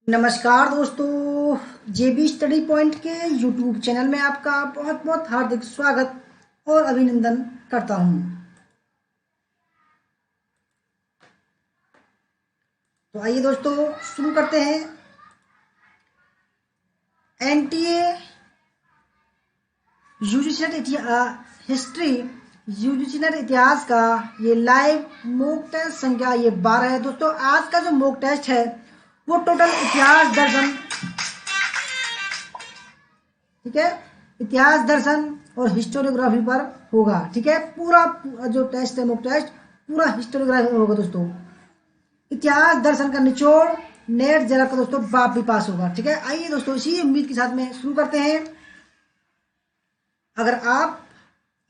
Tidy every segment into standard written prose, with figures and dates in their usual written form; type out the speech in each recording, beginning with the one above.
नमस्कार दोस्तों, जेबी study point के यूट्यूब चैनल में आपका बहुत बहुत हार्दिक स्वागत और अभिनंदन करता हूं। तो आइए दोस्तों शुरू करते हैं। एनटीए हिस्ट्री यूजीसी इतिहास का ये लाइव मॉक टेस्ट संख्या 12 है। दोस्तों आज का जो मॉक टेस्ट है वो टोटल इतिहास दर्शन, ठीक है, इतिहास दर्शन और हिस्टोरियोग्राफी पर होगा। ठीक है, पूरा जो टेस्ट है मॉक टेस्ट पूरा हिस्टोरियोग्राफी पर होगा दोस्तों। इतिहास दर्शन का निचोड़ नेट जरा का दोस्तों बाप भी पास होगा। ठीक है, आइए दोस्तों इसी उम्मीद के साथ में शुरू करते हैं। अगर आप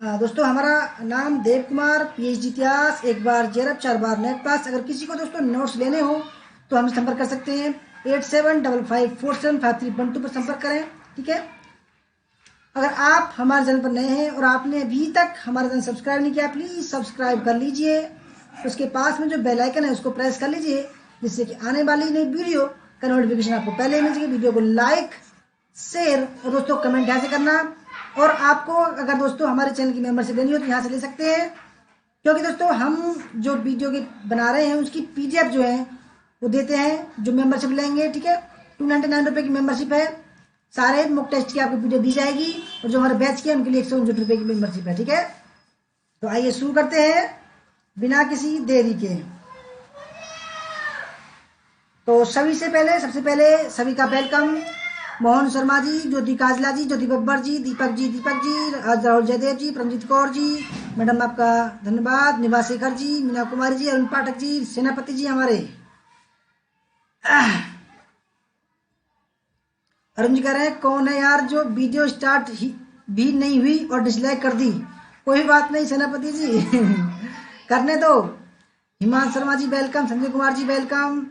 दोस्तों हमारा नाम देव कुमार, पीएचडी इतिहास, एक बार जेरप 4 बार नेट पास। अगर किसी को दोस्तों नोट्स लेने हो तो हमसे संपर्क कर सकते हैं। 8755475312 पर संपर्क करें। ठीक है, अगर आप हमारे चैनल पर नए हैं और आपने अभी तक हमारा चैनल सब्सक्राइब नहीं किया, प्लीज सब्सक्राइब कर लीजिए। उसके पास में जो बेल आइकन है उसको प्रेस कर लीजिए, जिससे कि आने वाली नई वीडियो का नोटिफिकेशन आपको पहले मिल सके। वीडियो को लाइक, शेयर और दोस्तों कमेंट यहाँ से करना। और आपको अगर दोस्तों हमारे चैनल की मेंबरशिप लेनी हो तो यहाँ से ले सकते हैं, क्योंकि दोस्तों हम जो वीडियो के बना रहे हैं उसकी पीडीएफ जो है वो देते हैं जो मेंबरशिप लेंगे। ठीक है, 299 रुपये की मेंबरशिप है। सारे मॉक टेस्ट की आपको वीडियो दी जाएगी और जो हमारे बैच के उनके लिए 159 रुपये की मेंबरशिप है। ठीक है, तो आइए शुरू करते हैं बिना किसी देरी के। तो सबसे पहले सभी का वेलकम। मोहन शर्मा जी, ज्योति काजला जी, ज्योति बब्बर जी, दीपक जी, राहुल जयदेव जी, परमजीत कौर जी, मैडम आपका धन्यवाद, निवास शेखर जी, मीना कुमारी जी, अरुण पाठक जी, सेनापति जी हमारे। अरुण जी कह रहे हैं कौन है यार जो वीडियो स्टार्ट भी नहीं हुई और डिसलाइक कर दी। कोई बात नहीं सेनापति जी करने दो। Himanshu Sharma ji welcome, Sanjay Kumar ji welcome,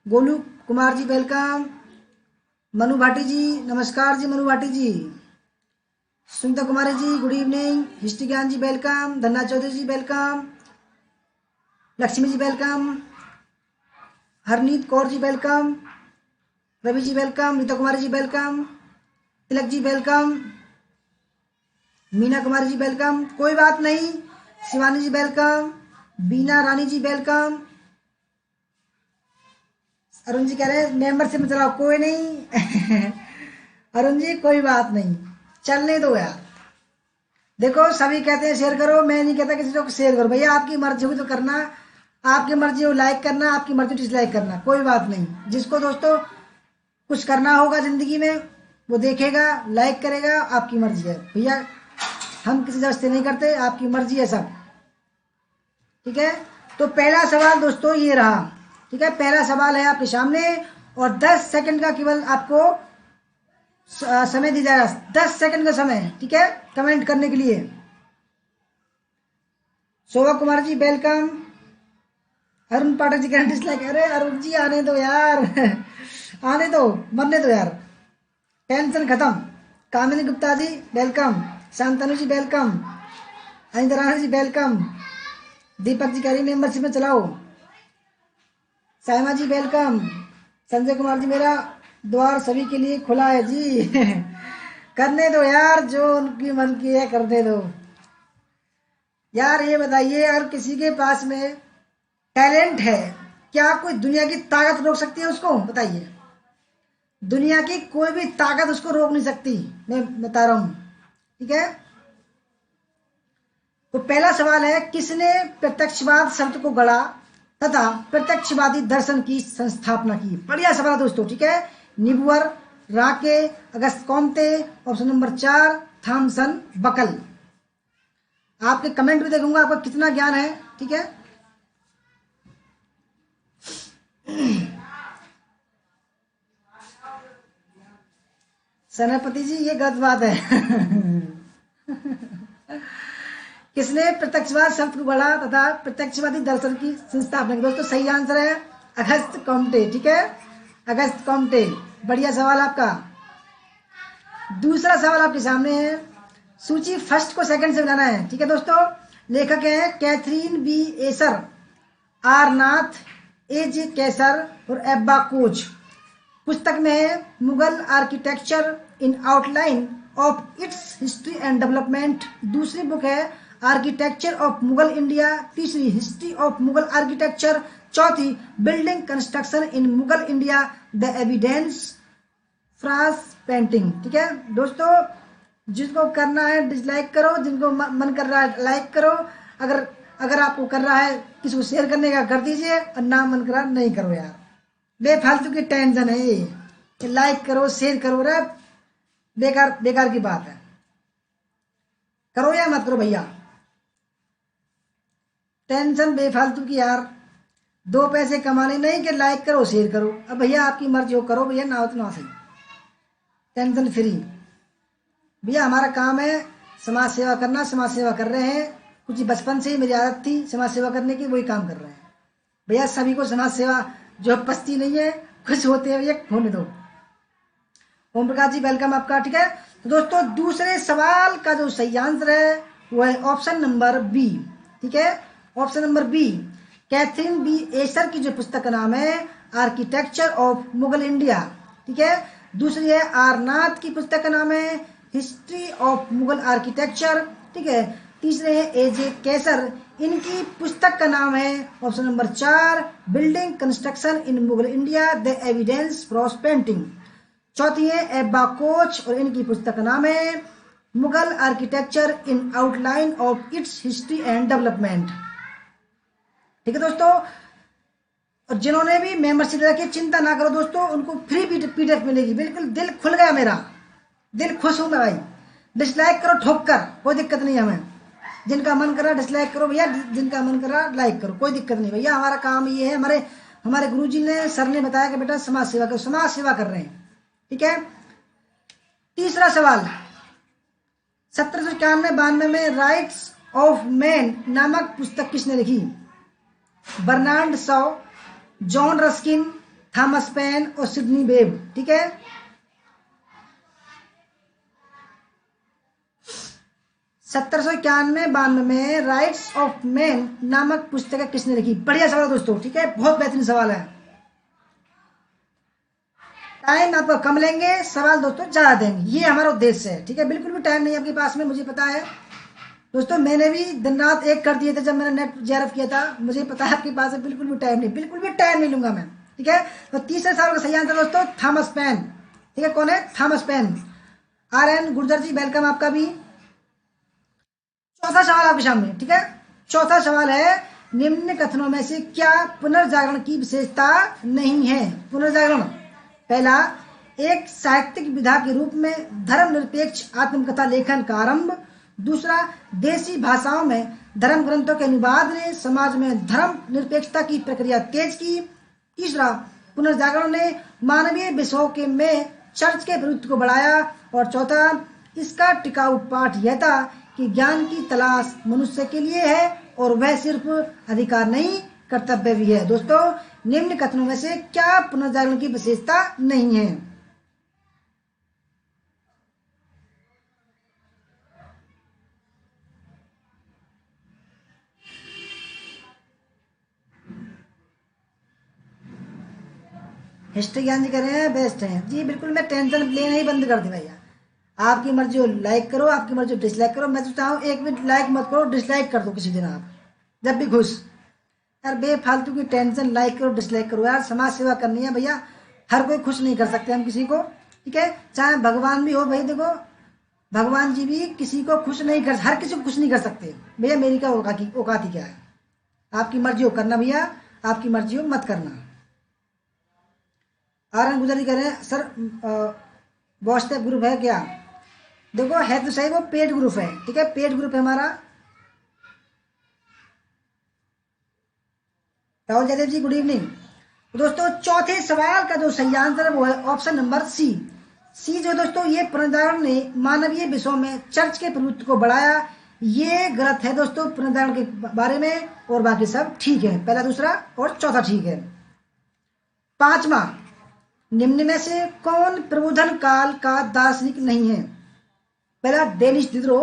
Golu Kumar ji welcome, Manu Bhati जी नमस्कार जी, मनु भाटी जी, Sunita Kumari ji good evening, history ज्ञान जी वेलकम, धन्ना चौधरी जी welcome, Lakshmi ji welcome, Harneet Kaur ji welcome, Ravi ji welcome, Nita Kumari ji welcome, Tilak ji welcome, Meena Kumari जी वेलकम, कोई बात नहीं, शिवानी जी वेलकम, बीना रानी जी वेलकम। अरुण जी कह रहे हैं मेंबरशिप में चलाओ, कोई नहीं अरुण जी कोई बात नहीं, चलने दो यार। देखो सभी कहते हैं शेयर करो, मैं नहीं कहता किसी को शेयर करो। भैया आपकी मर्जी होगी तो करना, आपकी मर्जी हो लाइक करना, आपकी मर्जी डिसलाइक करना, कोई बात नहीं। जिसको दोस्तों कुछ करना होगा जिंदगी में वो देखेगा, लाइक करेगा, आपकी मर्जी है भैया। हम किसी जबरदस्ती नहीं करते, आपकी मर्जी है सब। ठीक है, तो पहला सवाल दोस्तों ये रहा। ठीक है, पहला सवाल है आपके सामने और 10 सेकंड का केवल आपको समय दी जाएगा, 10 सेकंड का समय। ठीक है, कमेंट करने के लिए। शोभा कुमार जी वेलकम, अरुण पाठक जी कहना डिसलाइक। अरे अरुण जी आने दो यार आने दो, मरने दो यार, टेंशन खत्म। कामिनी गुप्ता जी वेलकम, शांतनु जी वेलकम, अनिता राणा जी वेलकम, दीपक जी कह रही मेंबरशिप में चलाओ, साइमा जी वेलकम, संजय कुमार जी मेरा द्वार सभी के लिए खुला है जी करने दो यार, जो उनकी मन की है करने दो यार। ये बताइए अगर किसी के पास में टैलेंट है, क्या कोई दुनिया की ताकत रोक सकती है उसको? बताइए, दुनिया की कोई भी ताकत उसको रोक नहीं सकती, मैं बता रहा हूं। ठीक है, तो पहला सवाल है किसने प्रत्यक्षवाद शब्द को गढ़ा तथा प्रत्यक्षवादी दर्शन की संस्थापना की? बढ़िया सवाल दोस्तों। ठीक है, Niebuhr, Ranke, Auguste Comte, option number 4 Thomson Buckle. आपके कमेंट भी देखूंगा आपका कितना ज्ञान है। ठीक है, सेनापति जी ये गलत बात है किसने प्रत्यक्षवाद शब्द को गढ़ा तथा प्रत्यक्षवादी दर्शन की संस्थापना की? दोस्तों सही आंसर है अगस्त कॉम्टे। ठीक है, अगस्त कॉम्टे, बढ़िया सवाल आपका। दूसरा सवाल आपके सामने है, सूची फर्स्ट को सेकंड से बनाना है। ठीक है दोस्तों, लेखक है कैथरीन बी एसर, आर नाथ, ए जे कैसर और एब्बा कोच। पुस्तक में है Mughal architecture in outline of its history and development. दूसरी बुक है आर्किटेक्चर ऑफ मुगल इंडिया। तीसरी हिस्ट्री ऑफ मुगल आर्किटेक्चर। चौथी building construction in Mughal India, the evidence France painting. ठीक है दोस्तों, जिसको करना है डिसलाइक करो, जिनको मन कर रहा है लाइक करो। अगर आपको कर रहा है किसी को शेयर करने का कर दीजिए, और ना मन कर रहा नहीं करो यार, बेफालतू की टेंशन है ये। लाइक करो शेयर करो रे, बेकार बेकार की बात है। करो या मत करो भैया, टेंशन बेफालतू की यार। 2 पैसे कमाने नहीं कि लाइक करो शेयर करो। अब भैया आपकी मर्जी हो, करो भैया, ना हो तो ना सही, टेंशन फ्री। भैया हमारा काम है समाज सेवा करना, समाज सेवा कर रहे हैं। कुछ बचपन से ही मेरी आदत थी समाज सेवा करने की, वही काम कर रहे हैं भैया। सभी को समाज सेवा जो पछती नहीं है, खुश होते हैं भैया, होने दो। ओम प्रकाश जी वेलकम आपका। ठीक है तो दोस्तों, दूसरे सवाल का जो सही आंसर है वो है ऑप्शन नंबर बी। ठीक है, option number B. Catherine B Asher की जो पुस्तक का नाम है आर्किटेक्चर ऑफ मुगल इंडिया। ठीक है, दूसरी है आर नाथ की पुस्तक का नाम है हिस्ट्री ऑफ मुगल आर्किटेक्चर। ठीक है, तीसरे है एजे केसर, इनकी पुस्तक का नाम है option number 4 building construction in Mughal India, the evidence from painting. चौथी है एब्बा कोच, और इनकी पुस्तक का नाम है Mughal architecture in outline of its history and development. ठीक है दोस्तों, और जिन्होंने भी मेंबरशिप रखी चिंता ना करो दोस्तों, उनको फ्री पीडीएफ मिलेगी। बिल्कुल दिल खुल गया मेरा, दिल खुश हूं मैं भाई। डिसलाइक करो ठोक कर, कोई दिक्कत नहीं है हमें। जिनका मन कर रहा डिसलाइक करो भैया, जिनका मन कर रहा लाइक करो, कोई दिक्कत नहीं भैया। हमारा काम ये है, हमारे गुरुजी ने सर ने बताया कि बेटा समाज सेवा करो, समाज सेवा कर रहे हैं। ठीक है, तीसरा सवाल 1791-92 में राइट्स ऑफ मैन नामक पुस्तक किसने लिखी? Bernard Shaw, John Ruskin, Thomas Paine और सिडनी वेब। ठीक है, 1791-92 में राइट्स ऑफ मैन नामक पुस्तक किसने लिखी? बढ़िया सवाल दोस्तों। ठीक है, बहुत बेहतरीन सवाल है। टाइम आपका कम लेंगे, सवाल दोस्तों ज्यादा देंगे, ये हमारा उद्देश्य है। ठीक है, बिल्कुल भी टाइम नहीं आपके पास में, मुझे पता है दोस्तों। मैंने भी दिन रात एक कर दिए थे जब मैंने नेट जेआरएफ किया था, मुझे पता है आपके पास है, बिल्कुल भी टाइम नहीं, बिल्कुल भी टाइम नहीं लूंगा मैं। ठीक है, तो तीसरे सवाल का सही आंसर दोस्तों थॉमस पेन। ठीक है, कौन है? Thomas pen. RN गुर्जर जी वेलकम आपका भी। चौथा सवाल आपके सामने। ठीक है, चौथा सवाल है निम्न कथनों में से क्या पुनर्जागरण की विशेषता नहीं है? पुनर्जागरण, पहला, एक साहित्यिक विधा के रूप में धर्मनिरपेक्ष आत्मकथा लेखन का आरंभ। दूसरा, देसी भाषाओं में धर्म ग्रंथों के अनुवाद ने समाज में धर्म निरपेक्षता की प्रक्रिया तेज की। तीसरा, पुनर्जागरण ने मानवीय विषयों के में चर्च के प्रभुत्व को बढ़ाया। और चौथा, इसका टिकाऊ पाठ यह था कि ज्ञान की तलाश मनुष्य के लिए है और वह सिर्फ अधिकार नहीं कर्तव्य भी है। दोस्तों, निम्न कथनों में से क्या पुनर्जागरण की विशेषता नहीं है? हिस्ट्री ज्ञान जी कह रहे हैं बेस्ट है जी, बिल्कुल। मैं टेंशन लेना ही बंद कर दी भैया। आपकी मर्जी हो लाइक करो, आपकी मर्जी हो डिसलाइक करो। मैं तो चाहूँ एक मिनट लाइक मत करो, डिसलाइक कर दो किसी दिन आप, जब भी खुश। यार बेफालतू की टेंशन, लाइक करो डिसलाइक करो यार, समाज सेवा करनी है भैया। हर कोई खुश नहीं कर सकते हम किसी को। ठीक है, चाहे भगवान भी हो भाई, देखो भगवान जी भी किसी को खुश नहीं कर, हर किसी को खुश नहीं कर सकते भैया। मेरी क्या औकात ही क्या है? आपकी मर्जी हो करना भैया, आपकी मर्जी हो मत करना। RN गुजर कह रहे हैं सर व्हाट्सएप ग्रुप है क्या? देखो है तो सही, वो पेड ग्रुप है। ठीक है, पेड ग्रुप है हमारा। Rahul Yadav ji good evening. दोस्तों, चौथे सवाल का जो सही आंसर है वो है ऑप्शन नंबर सी। जो दोस्तों ये पुनर्जागरण ने मानवीय विषयों में चर्च के प्रभुत्व को बढ़ाया, ये गलत है दोस्तों पुनर्जागरण के बारे में, और बाकी सब ठीक है। पहला, दूसरा और चौथा ठीक है। पांचवा, निम्न में से कौन प्रबोधन काल का दार्शनिक नहीं है? पहला, डेनिस डिडरो,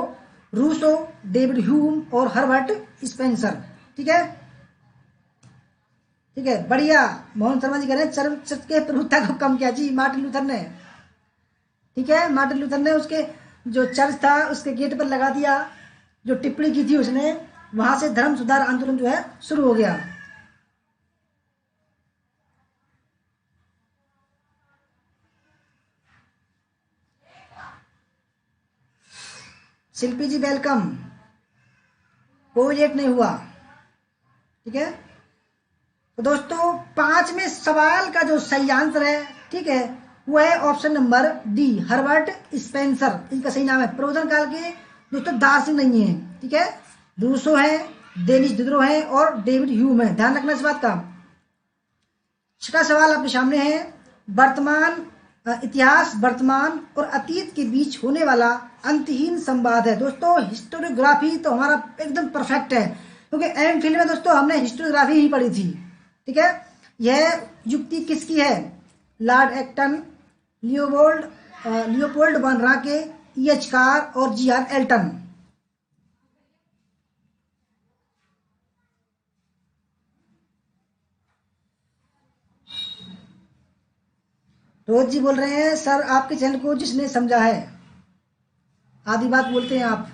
रूसो, डेविड ह्यूम और हर्बर्ट स्पेंसर। ठीक है, ठीक है, बढ़िया। मोहन शर्मा जी कह रहे हैं चर्च के प्रभुता को कम किया जी मार्टिन लूथर ने। ठीक है, मार्टिन लूथर ने उसके जो चर्च था उसके गेट पर लगा दिया, जो टिप्पणी की थी उसने, वहां से धर्म सुधार आंदोलन जो है शुरू हो गया। शिल्पी जी वेलकम, कोई लेट नहीं हुआ। ठीक है, तो दोस्तों 5वें सवाल का जो सही आंसर है, ठीक है, वो है option number D, Herbert Spencer. इनका सही नाम है। प्रबोधन काल के दोस्तों दार्शनिक नहीं है। ठीक है, रूसो है, डेनिस डिडरो है और डेविड ह्यूम है। ध्यान रखना इस बात का। छठा सवाल आपके सामने है, वर्तमान इतिहास वर्तमान और अतीत के बीच होने वाला अंतहीन संवाद है। दोस्तों हिस्टोरियोग्राफी तो हमारा एकदम परफेक्ट है, क्योंकि एम फिल में दोस्तों हमने हिस्टोरियोग्राफी ही पढ़ी थी। ठीक है, यह युक्ति किसकी है? लॉर्ड एक्टन, लियोपोल्ड वन राके, E.H. कार और G.R. एल्टन। रोज जी बोल रहे हैं सर आपके चैनल को जिसने समझा है, आधी बात बोलते हैं आप।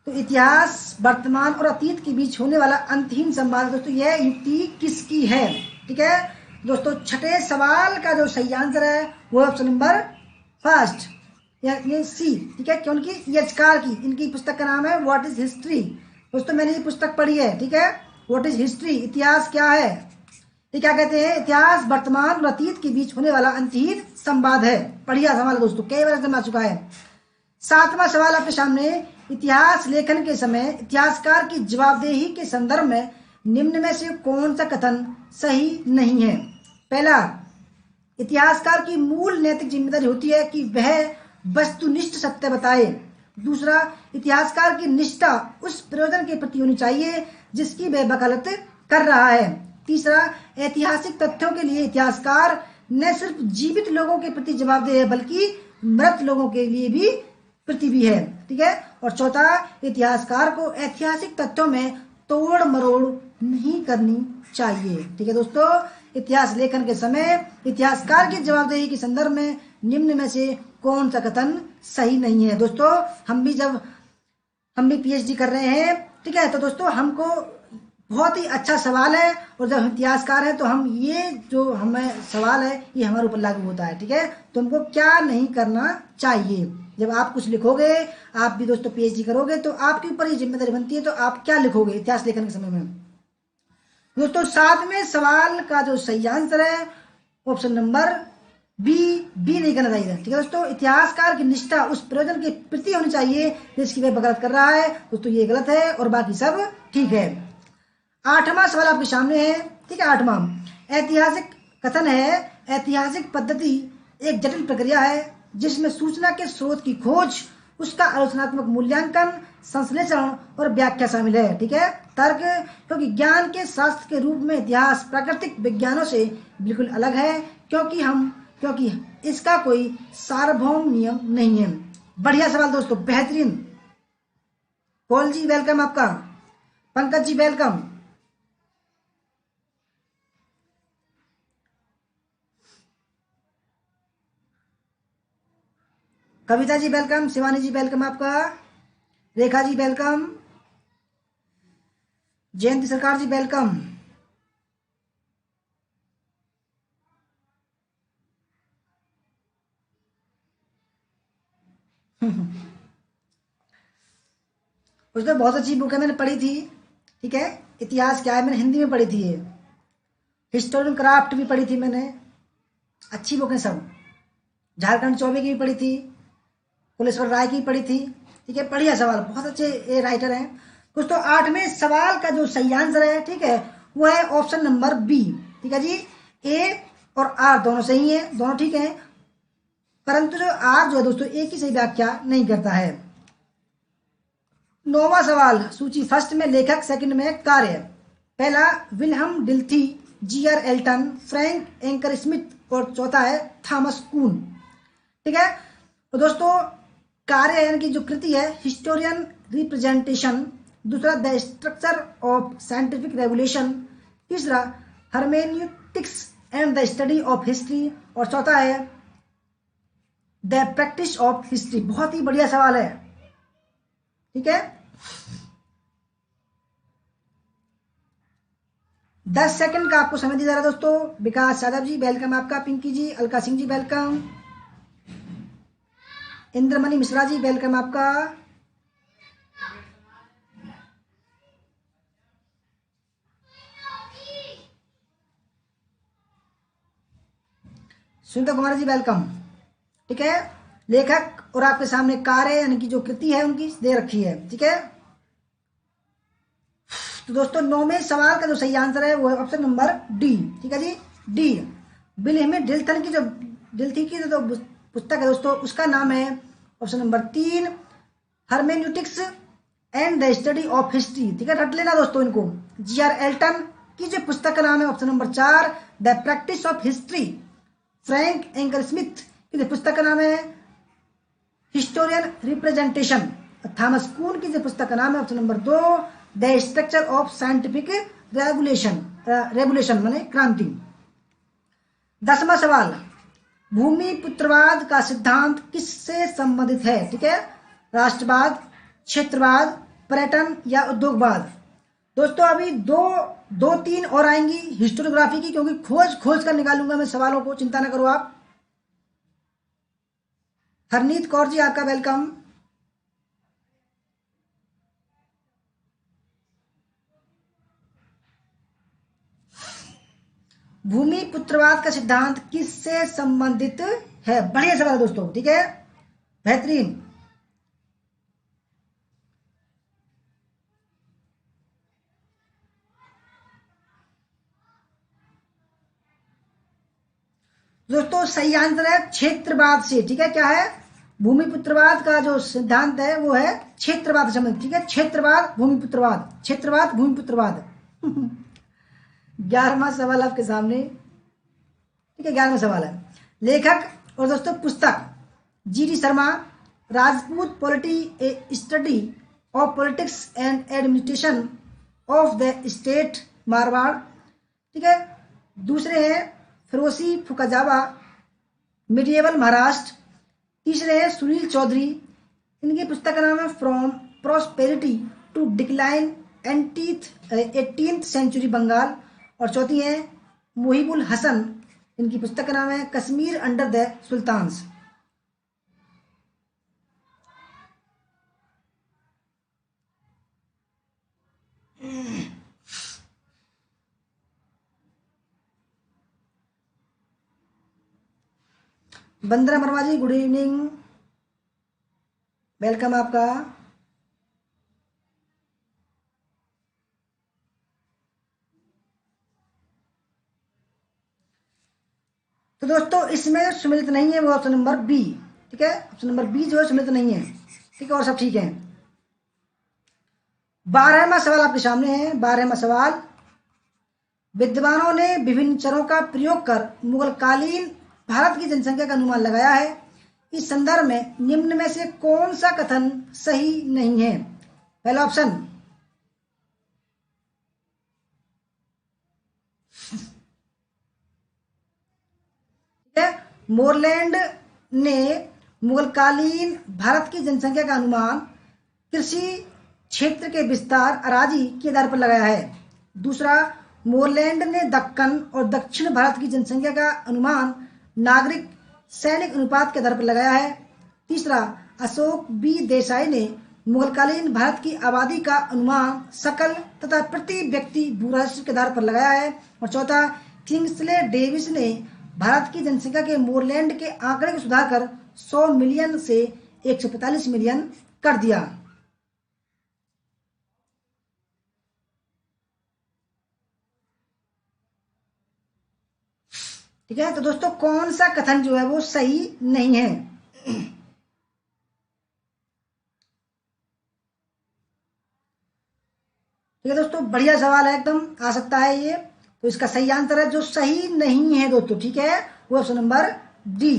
तो इतिहास वर्तमान और अतीत के बीच होने वाला अंतहीन संवाद, दोस्तों यह युक्ति किसकी है? ठीक है दोस्तों, छठे सवाल का जो सही आंसर है वो ऑप्शन नंबर फर्स्ट, ये सी। ठीक है, क्योंकि E.H. कार की, इनकी पुस्तक का नाम है व्हाट इज हिस्ट्री। दोस्तों मैंने ये पुस्तक पढ़ी है। ठीक है, व्हाट इज हिस्ट्री, इतिहास क्या है? ये क्या कहते हैं? इतिहास वर्तमान और अतीत के बीच होने वाला अंतहीन संवाद है। बढ़िया सवाल है दोस्तों, कई बार एग्जाम आ चुका है। 7वां सवाल आपके सामने, इतिहास लेखन के समय इतिहासकार की जवाबदेही के संदर्भ में निम्न में से कौन सा कथन सही नहीं है? पहला, इतिहासकार की मूल नैतिक जिम्मेदारी होती है कि वह वस्तुनिष्ठ सत्य बताए। दूसरा, इतिहासकार की निष्ठा उस प्रयोजन के प्रति होनी चाहिए जिसकी वह वकालत कर रहा है। तीसरा, ऐतिहासिक तथ्यों के लिए इतिहासकार न सिर्फ जीवित लोगों के प्रति जवाबदेह है बल्कि मृत लोगों के लिए भी प्रति भी है। ठीक है, और चौथा, इतिहासकार को ऐतिहासिक तथ्यों में तोड़ मरोड़ नहीं करनी चाहिए। ठीक है दोस्तों, इतिहास लेखन के समय इतिहासकार की जवाबदेही के संदर्भ में निम्न में से कौन सा कथन सही नहीं है? दोस्तों हम भी PhD कर रहे हैं। ठीक है, तो दोस्तों हमको बहुत ही अच्छा सवाल है, और जब हम इतिहासकार हैं तो हम ये जो हमें सवाल है ये हमारे ऊपर लागू होता है। ठीक है, तो हमको क्या नहीं करना चाहिए? जब आप कुछ लिखोगे, आप भी दोस्तों PhD करोगे, तो आपके ऊपर ये जिम्मेदारी बनती है, तो आप क्या लिखोगे इतिहास लेखन के समय में? दोस्तों 7वें सवाल का जो सही आंसर है ऑप्शन नंबर बी नहीं करना चाहिए। ठीक है दोस्तों, इतिहासकार की निष्ठा उस प्रयोजन के प्रति होनी चाहिए जिसकी वह वकालत कर रहा है। दोस्तों ये गलत है और बाकी सब ठीक है। 8वां सवाल आपके सामने है। ठीक है, 8वां, ऐतिहासिक कथन है, ऐतिहासिक पद्धति एक जटिल प्रक्रिया है जिसमें सूचना के स्रोत की खोज, उसका आलोचनात्मक मूल्यांकन, संश्लेषण और व्याख्या शामिल है। ठीक है, तर्क, क्योंकि ज्ञान के शास्त्र के रूप में इतिहास प्राकृतिक विज्ञानों से बिल्कुल अलग है, क्योंकि इसका कोई सार्वभौम नियम नहीं है। बढ़िया सवाल दोस्तों, बेहतरीन। कौल जी वेलकम आपका, पंकज जी वेलकम। कविता जी वेलकम, शिवानी जी वेलकम आपका, रेखा जी वेलकम, जयंती सरकार जी वेलकम। उसमें बहुत अच्छी बुक है, मैंने पढ़ी थी। ठीक है, इतिहास क्या है मैंने हिंदी में पढ़ी थी। ये हिस्टोरियन क्राफ्ट भी पढ़ी थी मैंने, अच्छी बुक है सब। झारखंड चौबे की भी पढ़ी थी, कुलेश्वर राय की पढ़ी थी। ठीक है, बढ़िया सवाल, बहुत अच्छे ये राइटर हैं। दोस्तों 8वें सवाल का जो सही आंसर है, ठीक है, वो है ऑप्शन नंबर बी। ठीक है जी, ए और आर दोनों सही है, दोनों ठीक है, परंतु जो आर जो है दोस्तों एक ही सही व्याख्या नहीं करता है। 9वां सवाल, सूची फर्स्ट में लेखक, सेकंड में कार्य। पहला Wilhelm Dilthey, G.R. Elton, Frank Ankersmit और चौथा है थॉमस कून। ठीक है, तो दोस्तों कार्य यानी कि जो कृति है हिस्टोरियन रिप्रेजेंटेशन, दूसरा the structure of scientific regulation, तीसरा hermeneutics and the study of history, और चौथा है द प्रैक्टिस ऑफ हिस्ट्री। बहुत ही बढ़िया सवाल है, ठीक है। 10 सेकंड का आपको समय दिया जा रहा है दोस्तों। विकास यादव जी वेलकम आपका, पिंकी जी, अलका सिंह जी वेलकम, इंद्रमणि मिश्रा जी वेलकम आपका, सुनीता कुमारी जी वेलकम, ठीक है। लेखक और आपके सामने कार्य यानी कि जो कृति है उनकी दे रखी है, ठीक है। तो दोस्तों 9वें सवाल का जो सही आंसर है वो है ऑप्शन नंबर डी, ठीक है जी, डी। विलियम डिल्टन की जो जो पुस्तक है दोस्तों उसका नाम है option number 3 hermeneutics and the study of history, ठीक है। रट लेना दोस्तों इनको। जी.आर. एल्टन की जो पुस्तक का नाम है option number 4 the practice of history. Frank anchor Smith की जो पुस्तक का नाम है हिस्टोरियन रिप्रेजेंटेशन। थॉमस कून की जो पुस्तक का नाम है option number 2 the structure of scientific regulation माने क्रांति। 10वां सवाल, भूमि पुत्रवाद का सिद्धांत किससे संबंधित है, ठीक है। राष्ट्रवाद, क्षेत्रवाद, पर्यटन या उद्योगवाद। दोस्तों अभी दो तीन और आएंगी हिस्टोरियोग्राफी की, क्योंकि खोज कर निकालूंगा मैं सवालों को, चिंता ना करो आप। हरनीत कौर जी आपका वेलकम, भूमि पुत्रवाद का सिद्धांत किससे संबंधित है। बढ़िया सवाल है दोस्तों, ठीक है, बेहतरीन। दोस्तों सही आंसर है क्षेत्रवाद से, ठीक है। क्या है, भूमि पुत्रवाद का जो सिद्धांत है वो है क्षेत्रवाद से संबंधित, ठीक है। क्षेत्रवाद भूमि पुत्रवाद, क्षेत्रवाद भूमि पुत्रवाद। 11वां सवाल आपके सामने, ठीक है। 11वां सवाल है, लेखक और दोस्तों पुस्तक GD. Sharma Rajput polity study of politics and administration of the state Marwar, ठीक है। दूसरे हैं फिरोजी फुकाजावा मिडिएवल महाराष्ट्र। तीसरे हैं सुनील चौधरी, इनकी पुस्तक का नाम है from prosperity to decline 18th century Bengal. और चौथी है मुहिबुल हसन, इनकी पुस्तक का नाम है Kashmir under the sultans. Bandra Verma ji good evening, welcome आपका। तो दोस्तों इसमें सम्मिलित नहीं है वो ऑप्शन नंबर बी, ठीक है। ऑप्शन नंबर बी जो है सम्मिलित नहीं है, ठीक है, और सब ठीक है। 12वां सवाल आपके सामने है। 12वां सवाल, विद्वानों ने विभिन्न चरों का प्रयोग कर मुगलकालीन भारत की जनसंख्या का अनुमान लगाया है। इस संदर्भ में निम्न में से कौन सा कथन सही नहीं है। पहला ऑप्शन, मोरलैंड ने मुगलकालीन भारत की जनसंख्या का अनुमान कृषि क्षेत्र के विस्तार अराजी के आधार पर लगाया है। दूसरा, मोरलैंड ने दक्कन और दक्षिण भारत की जनसंख्या का अनुमान नागरिक सैनिक अनुपात के आधार पर लगाया है। तीसरा, अशोक बी देसाई ने मुगलकालीन भारत की आबादी का अनुमान सकल तथा प्रति व्यक्ति भूराजस्व के आधार पर लगाया है। और चौथा, किंग्सले डेविस ने भारत की जनसंख्या के मोरलैंड के आंकड़े को सुधार कर 100 मिलियन से 145 मिलियन कर दिया। ठीक है, तो दोस्तों कौन सा कथन जो है वो सही नहीं है। ठीक है दोस्तों, बढ़िया सवाल है, एकदम आ सकता है ये। तो इसका सही आंसर है जो सही नहीं है दोस्तों, ठीक है, वो option number D.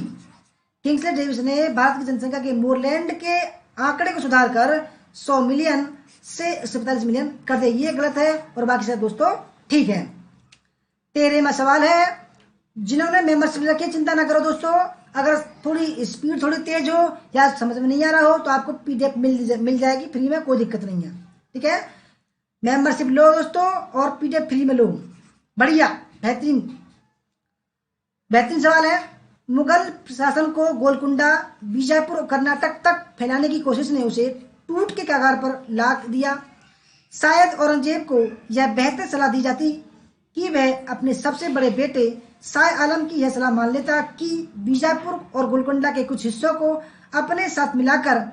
Kingsley Davis ने भारत की जनसंख्या के मोरलैंड के आंकड़े को सुधार कर 100 मिलियन से 145 मिलियन कर दे। ये गलत है और बाकी सब दोस्तों ठीक है। 13वां सवाल है, जिन्होंने मेंबरशिप रखी है चिंता ना करो दोस्तों, अगर थोड़ी स्पीड थोड़ी तेज हो या समझ में नहीं आ रहा हो तो आपको पीडीएफ मिल जाएगी फ्री में, कोई दिक्कत नहीं है। ठीक है, मेंबरशिप लो दोस्तों और पीडीएफ फ्री में लो। बढ़िया, बेहतरीन बेहतरीन सवाल है। मुगल प्रशासन को गोलकुंडा, बीजापुर और कर्नाटक तक फैलाने की कोशिश ने उसे टूट के कगार पर ला दिया। शायद औरंगजेब को यह बेहतर सलाह दी जाती कि वह अपने सबसे बड़े बेटे शाह आलम की यह सलाह मान लेता कि बीजापुर और गोलकुंडा के कुछ हिस्सों को अपने साथ मिलाकर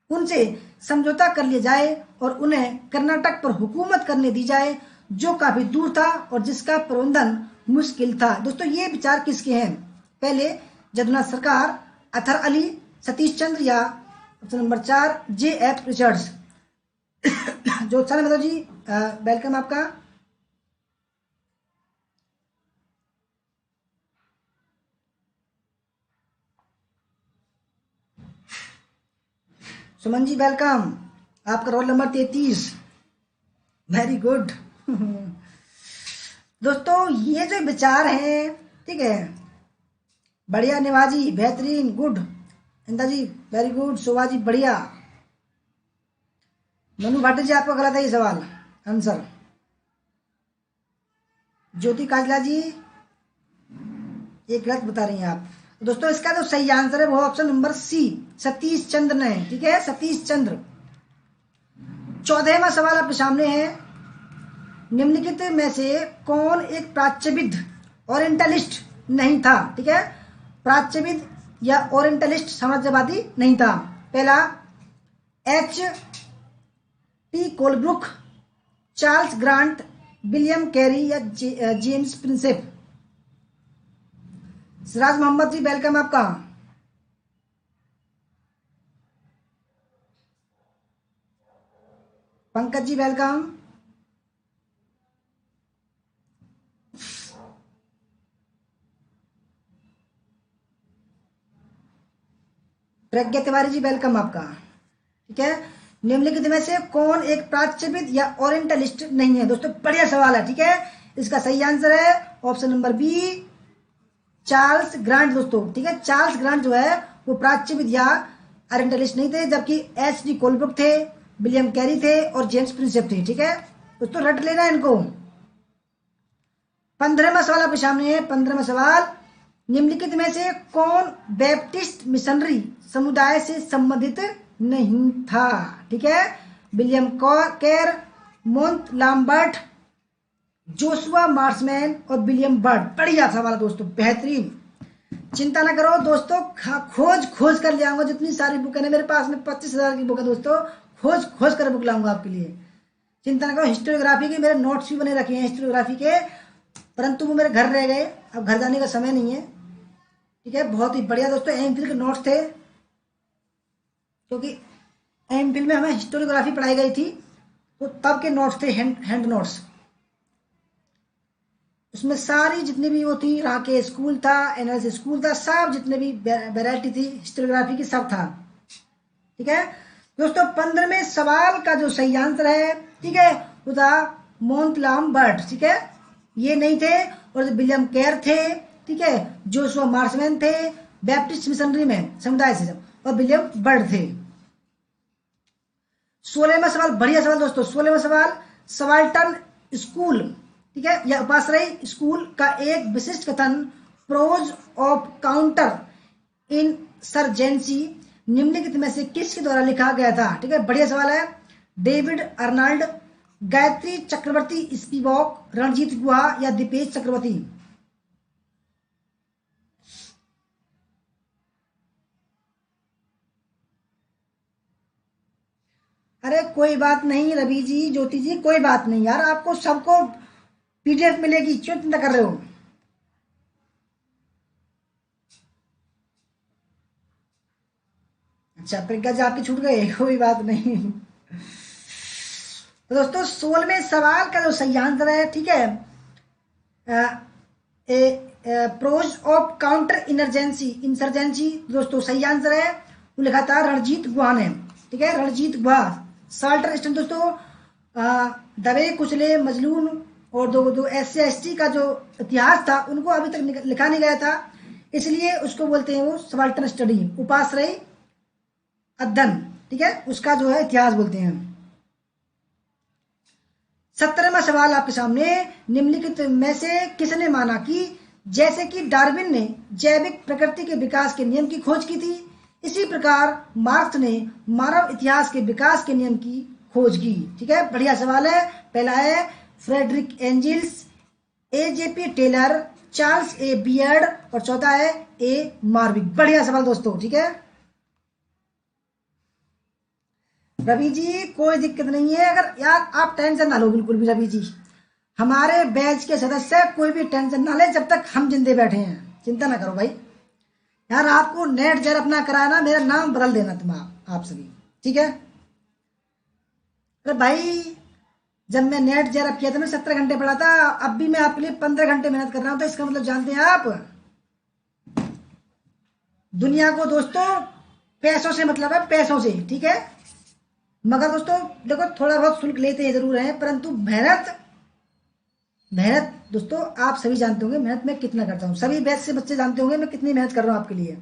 उनसे समझौता कर लिया जाए और उन्हें कर्नाटक पर हुकूमत करने दी जाए, जो काफी दूर था और जिसका प्रबंधन मुश्किल था। दोस्तों ये विचार किसके हैं? पहले जदुनाथ सरकार, अथर अली, सतीश चंद्र या ऑप्शन नंबर 4 J.F. रिचर्ड्स। जो अच्छा मतलब जी वेलकम आपका। सुमन जी वेलकम, आपका रोल नंबर 33। Very good. दोस्तों ये जो विचार है, ठीक है, बढ़िया। निवाजी बेहतरीन, गुड। इंदा जी वेरी गुड। शोभा जी बढ़िया। मनु भाटी जी आपका गलत है ये सवाल आंसर। ज्योति काजला जी ये गलत बता रही हैं आप। दोस्तों इसका जो सही आंसर है वो ऑप्शन नंबर सी, सतीश चंद्र ने। ठीक है, सतीश चंद्र। 14वां सवाल आपके सामने है, निम्नलिखित में से कौन एक प्राच्यविद ओरिएंटलिस्ट नहीं था? ठीक है, प्राच्यविद या ओरिएंटलिस्ट साम्राज्यवादी नहीं था। पहला H.T. Colebrook, Charles grant, William Carey या जेम्स प्रिंसेप। सिराज मोहम्मद जी वेलकम आपका। पंकज जी वेलकम। प्रज्ञा तिवारी जी वेलकम आपका। ठीक है, निम्नलिखित में से कौन एक प्राच्यविद या ओरिएंटलिस्ट नहीं है? दोस्तों बढ़िया सवाल है। ठीक है, इसका सही आंसर है option number B, Charles Grant. दोस्तों ठीक है, चार्ल्स ग्रांट जो है वो प्राच्यविद या ओरिएंटलिस्ट नहीं थे, जबकि H.D. कोलब्रुक थे, विलियम कैरी थे और जेम्स प्रिंसेप थे। ठीक है दोस्तों, रट लेना इनको। 15वां सवाल आपके सामने है। 15वां सवाल, निम्नलिखित में से कौन बैप्टिस्ट मिशनरी समुदाय से संबंधित नहीं था? ठीक है, विलियम केर, मोंट लाम्बर्ट, जोशुआ मार्समैन और विलियम बर्ड। बढ़िया सवाल है दोस्तों, बेहतरीन। चिंता ना करो दोस्तों, खोज कर ले आऊंगा। जितनी सारी बुक है ना मेरे पास में, 25,000 की बुक है दोस्तों, खोज कर बुक लाऊंगा आपके लिए। चिंता ना करो। हिस्टोग्राफी के मेरे नोट्स भी बने रखे हैं हिस्टोग्राफी के, परंतु वो मेरे घर रह गए, अब घर जाने का समय नहीं है। ठीक है, बहुत ही बढ़िया दोस्तों एमफिल के नोट्स थे, क्योंकि एमफिल में हमें हिस्टोरियोग्राफी पढ़ाई गई थी, तो तब के नोट्स थे, हैंड नोट्स। उसमें सारी जितनी भी वो थी, रहा के स्कूल था, एनएलसी स्कूल था, सब जितने भी वैरायटी थी हिस्टोरियोग्राफी की सब था। ठीक है दोस्तों, 15वें सवाल का जो सही आंसर है, ठीक है, वो था मोंट लाम्बर्ट। ठीक है, ये नहीं थे, और विलियम केर थे, ठीक है, जोशुआ मार्समैन थे बैप्टिस्ट मिशनरी में समुदाय से, और विलियम बर्ड थे। 16वां सवाल, बढ़िया सवाल दोस्तों। 16वां सवाल, सबाल्टर्न स्कूल, ठीक है, या उपाश्रय स्कूल का एक विशिष्ट कथन प्रोज ऑफ काउंटर इंसर्जेंसी निम्नलिखित में से किसके द्वारा लिखा गया था? ठीक है, बढ़िया सवाल है। डेविड अर्नाल्ड, गायत्री चक्रवर्ती स्पिवॉक, रणजीत गुहा या दीपेश चक्रवर्ती। अरे कोई बात नहीं रवि जी, ज्योति जी, कोई बात नहीं यार, आपको सबको पीडीएफ मिलेगी, क्यों चिंता कर रहे हो? अच्छा प्रज्ञा जी आपकी छूट गए, कोई बात नहीं। तो दोस्तों 16वें सवाल का जो सही आंसर है, ठीक है, प्रोज ऑफ काउंटर इंसर्जेंसी दोस्तों सही आंसर है, वो लिखा था रणजीत गुहा ने। ठीक है, रणजीत गुहा साल्टर स्टोन दोस्तों दबे कुचले मजलूम और दो दो SC/ST का जो इतिहास था उनको अभी तक लिखा नहीं गया था, इसलिए उसको बोलते हैं वो सबाल्टर्न स्टडी, उपाश्रयी अध्ययन, ठीक है, उसका जो है इतिहास बोलते हैं। 17वां सवाल आपके सामने, निम्नलिखित में से किसने माना कि जैसे कि डार्विन ने जैविक प्रकृति के विकास के नियम की खोज की थी, इसी प्रकार मार्क्स ने मानव इतिहास के विकास के नियम की खोज की। ठीक है, बढ़िया सवाल है। पहला है Friedrich Engels, AJP Taylor, Charles A Beard और चौथा है A मार्विक। बढ़िया सवाल दोस्तों, ठीक है। रवि जी कोई दिक्कत नहीं है, अगर यार आप टेंशन ना लो बिल्कुल भी रवि जी, हमारे बैच के सदस्य कोई भी टेंशन ना ले जब तक हम जिंदे बैठे हैं, चिंता ना करो भाई। यार आपको नेट जर अपना कराना, मेरा नाम बदल देना तुम आप सभी, ठीक है। अरे भाई जब मैं नेट जर किया था मैं 17 घंटे पढ़ा था, अब भी मैं आपके लिए 15 घंटे मेहनत कर रहा हूं, तो इसका मतलब जानते हैं आप, दुनिया को दोस्तों पैसों से मतलब है, पैसों से, ठीक है। मगर दोस्तों देखो थोड़ा बहुत शुल्क लेते हैं जरूर है, परंतु मेहनत मेहनत दोस्तों आप सभी जानते होंगे मेहनत मैं कितना करता हूँ, सभी बैच से बच्चे जानते होंगे मैं कितनी मेहनत कर रहा हूँ आपके लिए।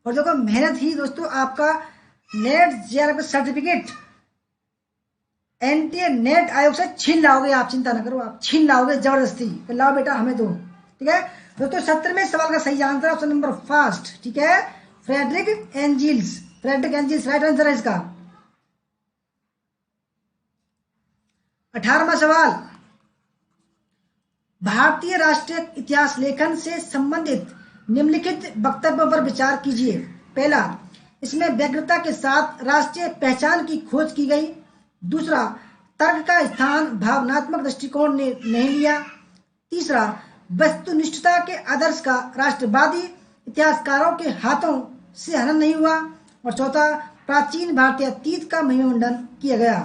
और देखो मेहनत ही दोस्तों आपका net JRF certificate NTA net आयोग से छीन लाओगे आप, चिंता ना करो, आप छीन लाओगे जबरदस्ती, तो लाओ बेटा हमें दो, ठीक है। दोस्तों 17वें सवाल का सही आंसर ऑप्शन नंबर फर्स्ट, ठीक है, Friedrich Engels. Friedrich Engels right answer है इसका। 18वां सवाल, भारतीय राष्ट्रीय इतिहास लेखन से संबंधित निम्नलिखित वक्तव्यों पर विचार कीजिए। पहला, इसमें व्यग्रता के साथ राष्ट्रीय पहचान की खोज की गई। दूसरा, तर्क का स्थान भावनात्मक दृष्टिकोण ने नहीं लिया। तीसरा, वस्तुनिष्ठता के आदर्श का राष्ट्रवादी इतिहासकारों के हाथों से हनन नहीं हुआ। और चौथा, प्राचीन भारतीय अतीत का महिमामंडन किया गया।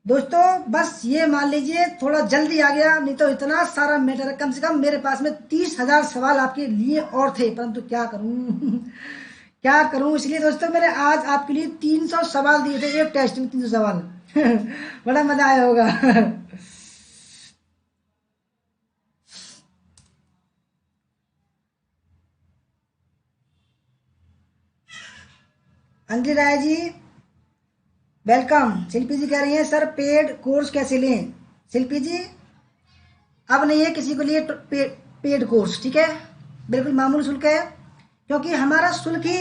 दोस्तों बस ये मान लीजिए थोड़ा जल्दी आ गया, नहीं तो इतना सारा मैटर है, कम से कम मेरे पास में 30,000 सवाल आपके लिए और थे, परंतु क्या करूं क्या करूं, इसलिए दोस्तों मैंने आज आपके लिए 300 सवाल दिए थे, एक टेस्ट में 300 सवाल बड़ा मजा आया होगा अंजलि राय जी वेलकम। शिल्पी जी कह रही हैं सर पेड कोर्स कैसे लें। शिल्पी जी अब नहीं है किसी को लिए पेड कोर्स, ठीक है, बिल्कुल मामूली शुल्क है, क्योंकि हमारा शुल्क ही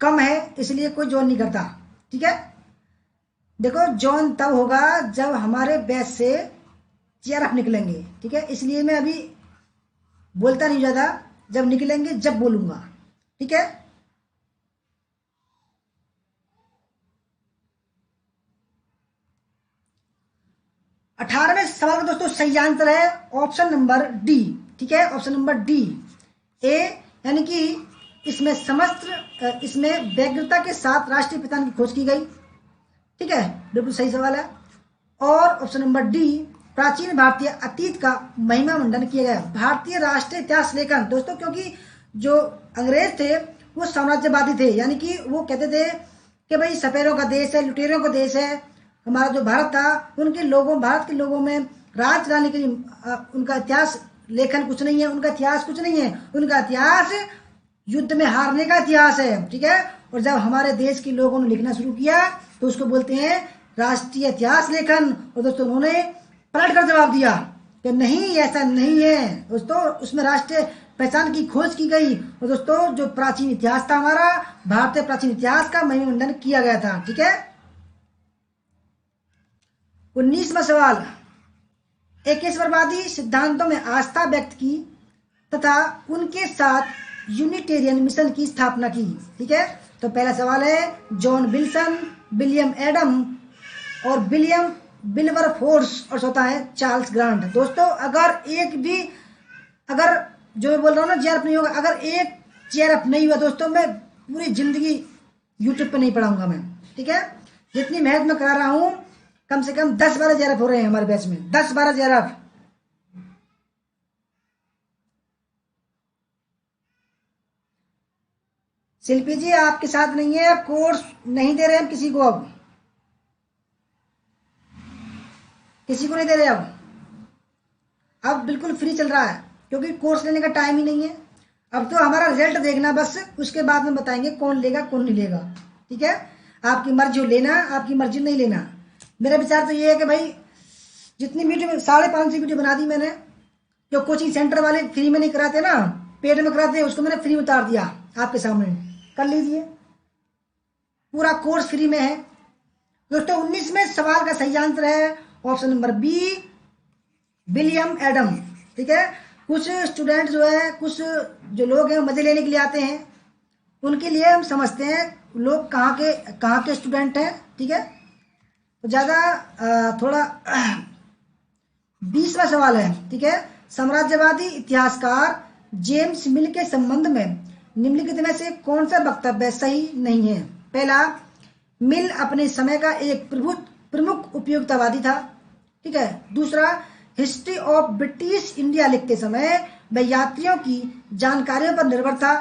कम है, इसलिए कोई ज्वाइन नहीं करता, ठीक है। देखो ज्वाइन तब होगा जब हमारे बैच से JRF निकलेंगे, ठीक है, इसलिए मैं अभी बोलता नहीं ज्यादा, जब निकलेंगे जब बोलूंगा, ठीक है। अठारहवें सवाल का दोस्तों सही आंसर है ऑप्शन नंबर डी, ठीक है, ऑप्शन नंबर डी ए, यानी कि इसमें समस्त इसमें व्यग्रता के साथ राष्ट्रीय पहचान की खोज की गई, ठीक है, बिल्कुल सही सवाल है। और ऑप्शन नंबर डी, प्राचीन भारतीय अतीत का महिमा मंडन किया गया। भारतीय राष्ट्रीय इतिहास लेखन दोस्तों, क्योंकि जो अंग्रेज थे वो साम्राज्यवादी थे, यानी कि वो कहते थे कि भाई सपेरों का देश है, लुटेरों का देश है हमारा जो भारत था, उनके लोगों भारत के लोगों में राज चलाने के लिए उनका इतिहास लेखन कुछ नहीं है, उनका इतिहास कुछ नहीं है, उनका इतिहास युद्ध में हारने का इतिहास है, ठीक है। और जब हमारे देश के लोगों ने लिखना शुरू किया तो उसको बोलते हैं राष्ट्रीय इतिहास लेखन। और दोस्तों उन्होंने पलट कर जवाब दिया कि नहीं ऐसा नहीं है दोस्तों, उसमें राष्ट्रीय पहचान की खोज की गई। और दोस्तों जो प्राचीन इतिहास था हमारा भारतीय प्राचीन इतिहास का महिमामंडन किया गया था, ठीक है। 19वां सवाल, एकेश्वरवादी सिद्धांतों में आस्था व्यक्त की तथा उनके साथ यूनिटेरियन मिशन की स्थापना की, ठीक है। तो पहला सवाल है जॉन विल्सन, विलियम एडम और विलियम विल्बरफोर्स और चौथा है चार्ल्स ग्रांट। दोस्तों अगर जो मैं बोल रहा हूँ ना JRF नहीं होगा, अगर एक JRF नहीं हुआ दोस्तों मैं पूरी जिंदगी यूट्यूब पे नहीं पढ़ाऊंगा मैं, ठीक है। जितनी मेहनत मैं करा रहा हूँ कम से कम 10-12 JRF हो रहे हैं हमारे बैच में, 10-12 JRF। शिल्पी जी आपके साथ नहीं है, कोर्स नहीं दे रहे हैं किसी को अब, किसी को नहीं दे रहे अब बिल्कुल फ्री चल रहा है, क्योंकि कोर्स लेने का टाइम ही नहीं है। अब तो हमारा रिजल्ट देखना बस, उसके बाद में बताएंगे कौन लेगा कौन नहीं लेगा। ठीक है, आपकी मर्जी हो लेना, आपकी मर्जी नहीं लेना। मेरा विचार तो ये है कि भाई जितनी वीडियो 550 वीडियो बना दी मैंने, जो कोचिंग सेंटर वाले फ्री में नहीं कराते ना, पेड में कराते हैं, उसको मैंने फ्री में उतार दिया आपके सामने, कर लीजिए। पूरा कोर्स फ्री में है दोस्तों। 19 में सवाल का सही आंसर है option number B, William Adam. ठीक है, कुछ स्टूडेंट जो है, कुछ जो लोग हैं मजे लेने के लिए आते हैं, उनके लिए हम समझते हैं लोग कहाँ के स्टूडेंट हैं। ठीक है, तो ज़्यादा थोड़ा 20वां सवाल है। ठीक है, साम्राज्यवादी इतिहासकार जेम्स मिल के संबंध में निम्नलिखित में से कौन सा वक्तव्य सही नहीं है? पहला, मिल अपने समय का एक प्रमुख उपयोगितावादी था। ठीक है। दूसरा, हिस्ट्री ऑफ ब्रिटिश इंडिया लिखते समय वह यात्रियों की जानकारियों पर निर्भर था।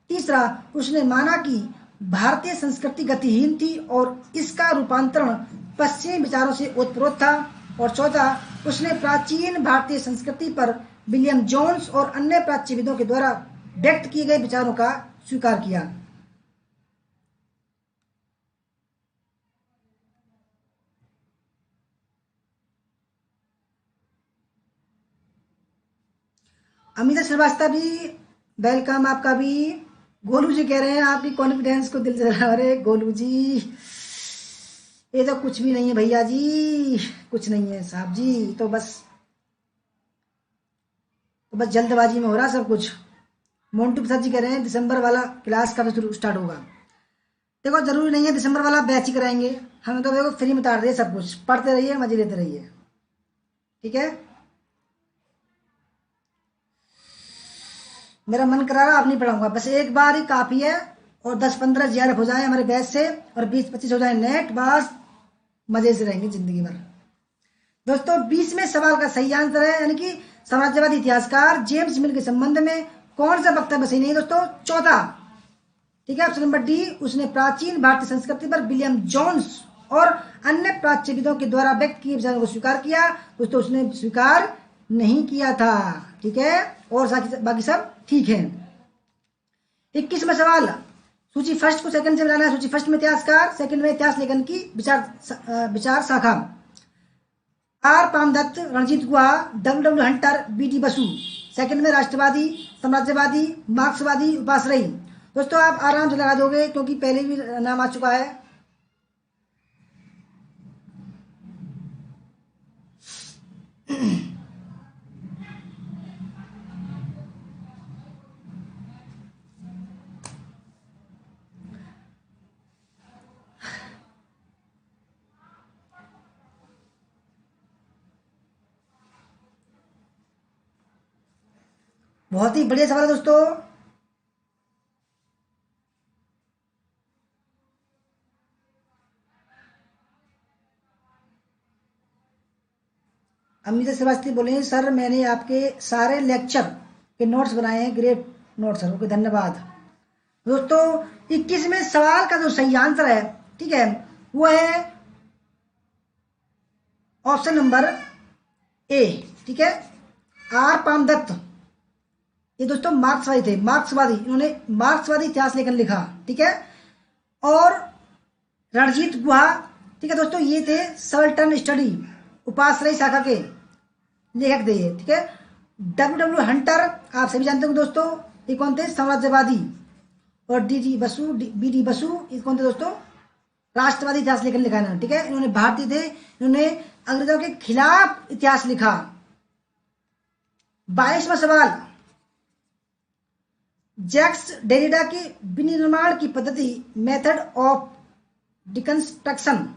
तीसरा, उसने माना कि भारतीय संस्कृति गतिहीन थी और इसका रूपांतरण पश्चिमी विचारों से ओतप्रोत था। और चौथा, उसने प्राचीन भारतीय संस्कृति पर विलियम जोन्स और अन्य प्राच्यविदों के द्वारा व्यक्त किए गए विचारों का स्वीकार किया। अमिता श्रीवास्तव जी वेलकम आपका भी। गोलू जी कह रहे हैं आपकी कॉन्फिडेंस को दिल से, अरे गोलू जी ये तो कुछ भी नहीं है भैया जी, कुछ नहीं है साहब जी, तो बस जल्दबाजी में हो रहा सब कुछ। मोन्टू प्रसाद जी कह रहे हैं दिसंबर वाला क्लास कब स्टार्ट होगा? देखो जरूरी नहीं है दिसंबर वाला बैच ही कराएंगे, हमें तो देखो फ्री में उतार दिए सब कुछ, पढ़ते रहिए मजे लेते रहिए। ठीक है, मेरा मन करा रहा अब नहीं पढ़ाऊंगा, बस एक बार ही काफी है। और 10-15 जीआरएफ हो जाए हमारे बैच से और 20-25 हो जाए नेट, बस मजे से रहेंगे जिंदगी भर। दोस्तों 20वें सवाल का सही आंसर है, यानी कि साम्राज्यवादी इतिहासकार जेम्स मिल के संबंध में कौन सा वक्तव्य सही नहीं है दोस्तों? चौथा। ठीक है, ऑप्शन नंबर डी, उसने प्राचीन भारतीय संस्कृति पर विलियम जोन्स और अन्य प्राच्यविदों के द्वारा व्यक्त किए विचारों को स्वीकार किया। दोस्तों उसने स्वीकार नहीं किया था। ठीक है, और बाकी सब ठीक है। 21वां सवाल, सूची फर्स्ट को सेकंड से मिलाना है। सूची फर्स्ट में इतिहासकार, सेकंड में इतिहास लेखन की विचार शाखा। R Palme Dutt, Ranajit Guha, W Hunter, बी.डी. बसु। सेकंड में राष्ट्रवादी, साम्राज्यवादी, मार्क्सवादी, उपासरई। दोस्तों आप आराम से लगा दोगे क्योंकि पहले भी नाम आ चुका है। बहुत ही बढ़िया सवाल है दोस्तों। अमिता श्रीवास्तव बोले सर मैंने आपके सारे लेक्चर के नोट्स बनाए हैं, ग्रेट नोट्स सर, ओके धन्यवाद। दोस्तों 21वें सवाल का जो सही आंसर है, ठीक है, वो है ऑप्शन नंबर ए। ठीक है, आर पामदत्त, ये दोस्तों मार्क्सवादी थे, मार्क्सवादी, इन्होंने मार्क्सवादी इतिहास लेखन लिखा। ठीक है, और रणजीत गुहा, ठीक है दोस्तों, ये थे सल्टन स्टडी उपासरई शाखा के लेखक थे ये। ठीक है, डब्ल्यू हंटर आप सभी जानते हो दोस्तों, ये कौन थे? साम्राज्यवादी। और बी.डी. बसु ये कौन थे दोस्तों? राष्ट्रवादी इतिहास लेखन लिखा है। ठीक है, इन्होंने भारतीय थे, इन्होंने अंग्रेजों के खिलाफ इतिहास लिखा। 22वां सवाल, जैक्स डेरिडा की विनिर्माण की पद्धति मेथड ऑफ डिकंस्ट्रक्शन,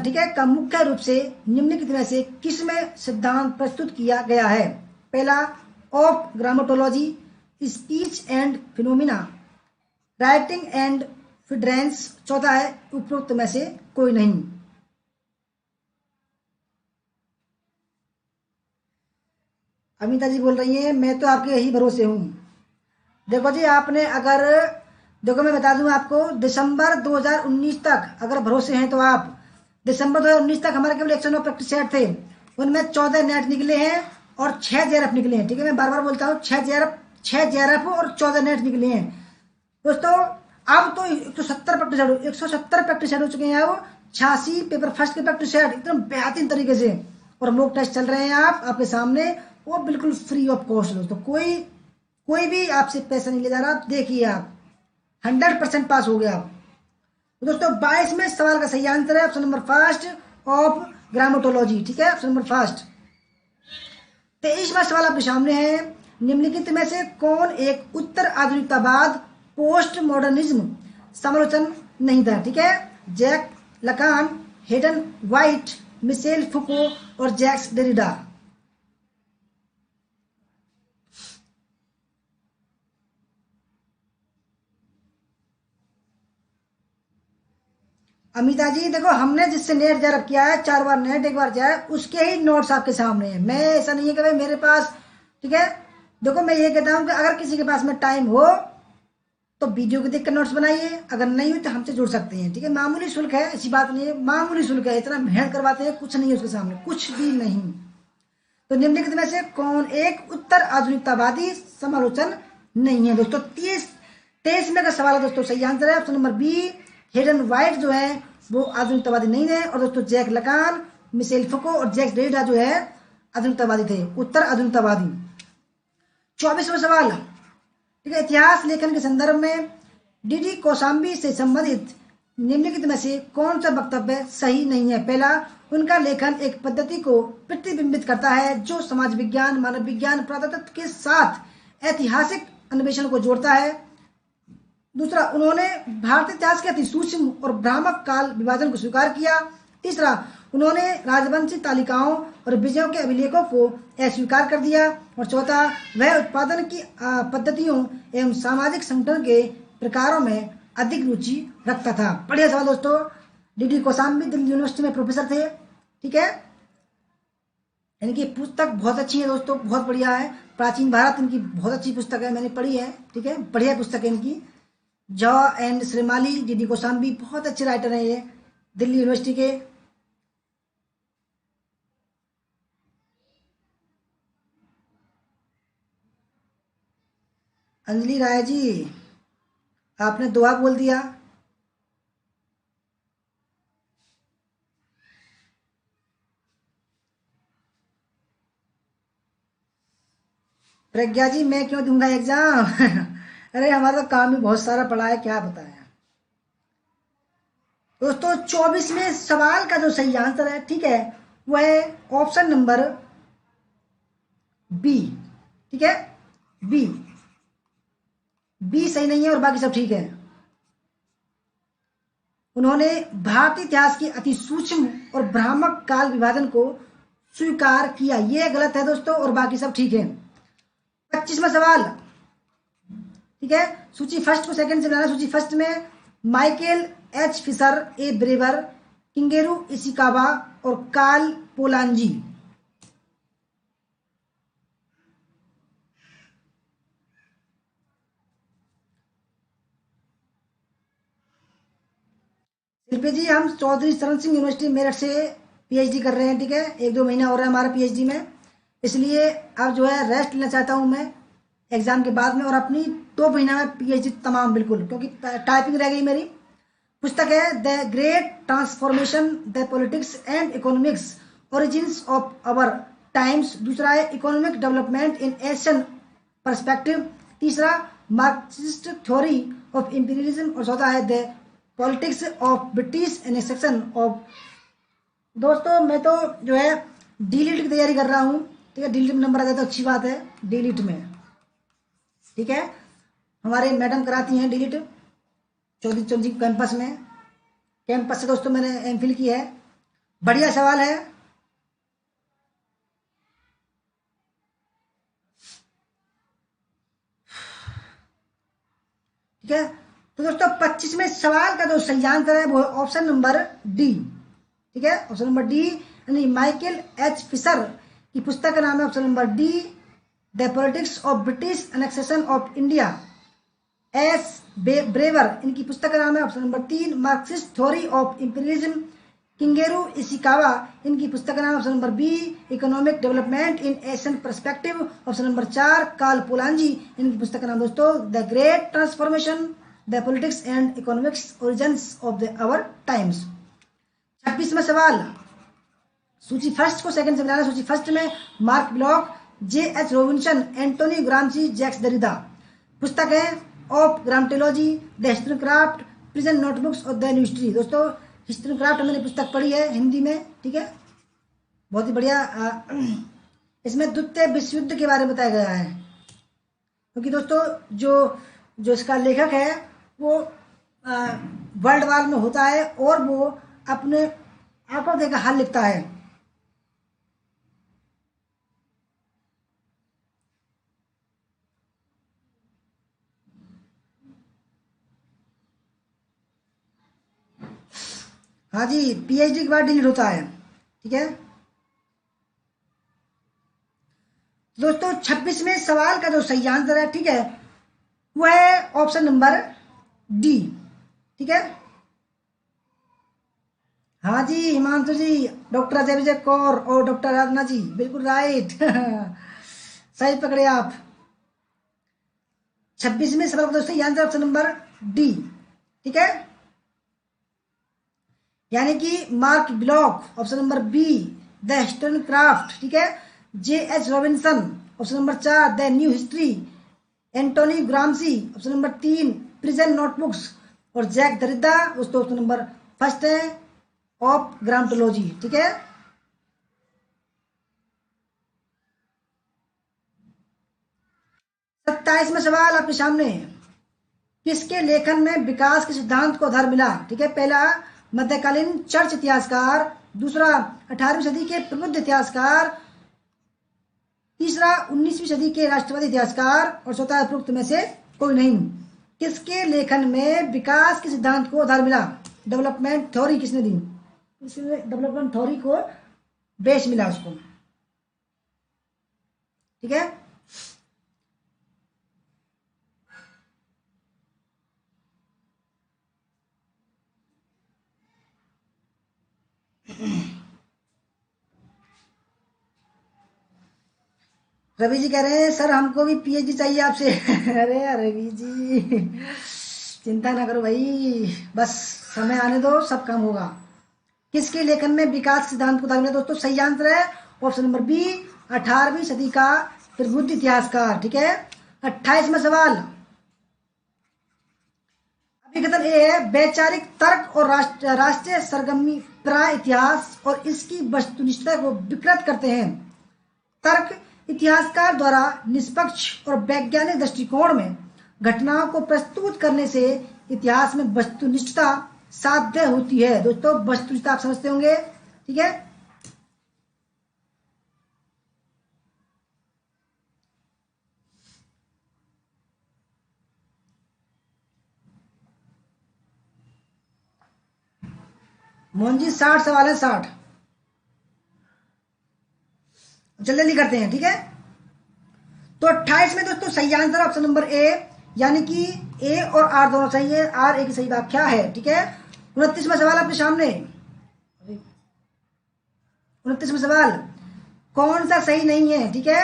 ठीक है, का मुख्य रूप से निम्नलिखित में से किसमें सिद्धांत प्रस्तुत किया गया है? पहला, of grammatology, speech and phenomena, writing and difference. चौथा है उपरोक्त में से कोई नहीं। अमिता जी बोल रही हैं मैं तो आपके यही भरोसे हूं। देखो जी, आपने अगर, देखो मैं बता दूं आपको, दिसंबर 2019 तक अगर भरोसे हैं तो आप दिसंबर 2019 तक हमारे केवल 109 प्रैक्टिस सेट थे, उनमें 14 नेट निकले हैं और 6 जेआरएफ निकले हैं। ठीक है, मैं बार बार बोलता हूँ, 6 जेआरएफ और 14 नेट निकले हैं दोस्तों। अब तो 170 प्रैक्टिस सेट हो चुके हैं। अब 86 पेपर फर्स्ट के प्रैक्टिस सेट एकदम बेहतरीन तरीके से, और मॉक टेस्ट चल रहे हैं आपके सामने, वो बिल्कुल फ्री ऑफ कॉस्ट दोस्तों। कोई भी आपसे पैसा नहीं ले जा रहा। देखिए आप 100% पास हो गया आप। तो दोस्तों 22 में सवाल का सही आंसर है option number first of grammatology. ठीक है, ऑप्शन नंबर फर्स्ट। 23वां सवाल आपके सामने है, निम्नलिखित में से कौन एक उत्तर आधुनिकतावाद पोस्ट मॉडर्निज्म समालोचन नहीं था। ठीक है, Jacques Lacan, Hayden White, Michel Foucault और जैक्स डेरिडा। अमिता जी देखो, हमने जिससे नेट जरब किया है 4 बार नेट, 1 बार जाए, उसके ही नोट्स आपके सामने हैं। मैं ऐसा नहीं है कि भाई मेरे पास, ठीक है, देखो मैं ये कहता हूं कि अगर किसी के पास में टाइम हो तो वीडियो को देखकर नोट्स बनाइए, अगर नहीं हो तो हमसे जुड़ सकते हैं। ठीक है, मामूली शुल्क है, ऐसी बात नहीं है, मामूली शुल्क है, इतना मेहनत करवाते हैं, कुछ नहीं है उसके सामने, कुछ भी नहीं। तो निम्नलिखित में से कौन एक उत्तर आधुनिकतावादी समालोचन नहीं है दोस्तों। 23 में का सवाल है दोस्तों, सही आंसर है option number B, Hayden White जो है वो आधुनिकतावादी नहीं है। और दोस्तों जैक लकान, मिशेल फुको और जैक्स डेरिडा जो है आधुनिकतावादी थे, उत्तर आधुनिकतावादी। 24वां सवाल, ठीक है, इतिहास लेखन के संदर्भ में डीडी कौशाम्बी से संबंधित निम्नलिखित में से कौन सा वक्तव्य सही नहीं है। पहला, उनका लेखन एक पद्धति को प्रतिबिंबित करता है जो समाज विज्ञान, मानव विज्ञान, पुरातत्व के साथ ऐतिहासिक अन्वेषण को जोड़ता है। दूसरा, उन्होंने भारतीय इतिहास के अति सूक्ष्म और भ्रामक काल विभाजन को स्वीकार किया। तीसरा, उन्होंने राजवंशी तालिकाओं और विजयों के अभिलेखों को अस्वीकार कर दिया। और चौथा, वह उत्पादन की पद्धतियों एवं सामाजिक संगठन के प्रकारों में अधिक रुचि रखता था। बढ़िया सवाल दोस्तों। डीडी कौशाम्बी दिल्ली यूनिवर्सिटी में प्रोफेसर थे। ठीक है, इनकी पुस्तक बहुत अच्छी है दोस्तों, बहुत बढ़िया है। प्राचीन भारत इनकी बहुत अच्छी पुस्तक है, मैंने पढ़ी है। ठीक है, बढ़िया पुस्तक है इनकी। Jaw and Shrimali, DD Kaushambi बहुत अच्छे राइटर हैं ये, दिल्ली यूनिवर्सिटी के। अंजलि राय जी, आपने दुआ बोल दिया। प्रज्ञा जी, मैं क्यों दूंगा एग्जाम अरे हमारा तो काम ही बहुत सारा पड़ा है, क्या बताया दोस्तों। 24वें सवाल का जो सही आंसर है, ठीक है, वो है ऑप्शन नंबर बी। ठीक है, बी सही नहीं है और बाकी सब ठीक है। उन्होंने भारतीय इतिहास की अति सूक्ष्म और भ्रामक काल विभाजन को स्वीकार किया, ये गलत है दोस्तों, और बाकी सब ठीक है। 25वां सवाल, ठीक है, सूची फर्स्ट को सेकंड से बनाना। सूची फर्स्ट में माइकल एच फिशर, ए ब्रेवर, किंगेरू इशिकावा और कार्ल पोलांजी। शिल्पी जी, हम चौधरी चरण सिंह यूनिवर्सिटी मेरठ से पीएचडी कर रहे हैं। ठीक है, 1-2 महीना हो रहा है हमारा पीएचडी में, इसलिए अब जो है रेस्ट लेना चाहता हूं मैं एग्जाम के बाद में, और अपनी 2 महीना में पीएचडी तमाम बिल्कुल, क्योंकि टाइपिंग रह गई मेरी। पुस्तक है the great transformation, the politics and economics origins of our times. दूसरा है economic development in Asian perspective. तीसरा, मार्क्सिस्ट थ्योरी ऑफ इंपीरियलिज्म। और चौथा है the politics of British annexation of. दोस्तों मैं तो जो है डीलिट की तैयारी कर रहा हूँ। ठीक है, डीलिट में नंबर आ जाता है, अच्छी बात है डीलिट में। ठीक है, हमारे मैडम कराती हैं डीलिट चौधरी चरण सिंह कैंपस में। कैंपस से दोस्तों मैंने एमफिल की है। बढ़िया सवाल है। ठीक है, तो दोस्तों 25वें सवाल का जो सही आंसर है वो है ऑप्शन नंबर डी। ठीक है, ऑप्शन नंबर डी, यानी माइकल एच फिशर की पुस्तक का नाम है option number D, the politics of British annexation of India. S Brewer, इनकी पुस्तक का नाम है option number 3, Marxist theory of imperialism. किंगेरू इशिकावा, इनकी पुस्तक का नाम option number B economic development in Asian perspective. Option number 4 Karl Polanyi, इनकी पुस्तक का नाम दोस्तों the great transformation the politics and economics origins of the our times. 26वां सवाल, सूची फर्स्ट को सेकंड से मिलाना। सूची फर्स्ट में Marc Bloch, J H. Robinson, Antonio Gramsci, Jacques Derrida. पुस्तक है of grammatology, the history craft, prison notebooks और द न्यू हिस्ट्री। दोस्तों हिस्ट्री क्राफ्ट मैंने पुस्तक पढ़ी है हिंदी में, ठीक है, बहुत ही बढ़िया। इसमें द्वितीय विश्व युद्ध के बारे में बताया गया है, क्योंकि दोस्तों जो जो इसका लेखक है वो वर्ल्ड वार में होता है और वो अपने आंखों देखा हाल लिखता है। हाँ जी, पीएचडी के बाद डिलीट होता है, ठीक है। दोस्तों 26वें सवाल का जो सही आंसर है, ठीक है, वो है ऑप्शन नंबर डी, ठीक है। हाँ जी हिमांशु जी, डॉक्टर अजय विजय कौर और डॉक्टर राजना जी, बिल्कुल राइट। सही पकड़े आप। 26वें सवाल का दोस्तों आंसर ऑप्शन नंबर डी, ठीक है, यानी कि Marc Bloch option number B the historian craft, ठीक है, J H. Robinson option number 4 the new history, Antonio Gramsci option number 3 prison notebooks और जैक दरिदा दोस्तों ऑप्शन नंबर फर्स्ट है ऑफ ग्रामटोलॉजी, ठीक है। सत्ताईसवां सवाल आपके सामने, किसके लेखन में विकास के सिद्धांत को आधार मिला, ठीक है। पहला मध्यकालीन चर्च इतिहासकार, दूसरा 18वीं सदी के प्रबुद्ध इतिहासकार, तीसरा 19वीं सदी के राष्ट्रवादी इतिहासकार और चौथा उपरोक्त में से कोई नहीं। किसके लेखन में विकास के सिद्धांत को आधार मिला, डेवलपमेंट थ्योरी किसने दी, इसने डेवलपमेंट थ्योरी को बेस मिला उसको, ठीक है। रवि जी कह रहे हैं सर हमको भी पीएचडी चाहिए आपसे। अरे रवि जी चिंता ना करो भाई, बस समय आने दो, सब काम होगा। किसके लेखन में विकास सिद्धांत को आधार मिला दोस्तों, सही आंसर है ऑप्शन नंबर बी 18वीं सदी का प्रबुद्ध इतिहासकार, ठीक है। 28वां सवाल, अभिकथन ए है वैचारिक तर्क और राष्ट्रीय सरगर्मी प्राय इतिहास और इसकी वस्तुनिष्ठता को विकृत करते हैं। तर्क इतिहासकार द्वारा निष्पक्ष और वैज्ञानिक दृष्टिकोण में घटनाओं को प्रस्तुत करने से इतिहास में वस्तुनिष्ठता साध्य होती है। दोस्तों वस्तुनिष्ठता आप समझते होंगे, ठीक है। मोहन जी 60 सवाल है, 60 जल्दी जल्दी करते हैं, ठीक है। तो 28 में दोस्तों सही आंसर ऑप्शन नंबर ए, यानी कि ए और आर दोनों सही है, आर एक सही व्याख्या है, ठीक है। 29वां सवाल आपके सामने, 29वां सवाल कौन सा सही नहीं है, ठीक है।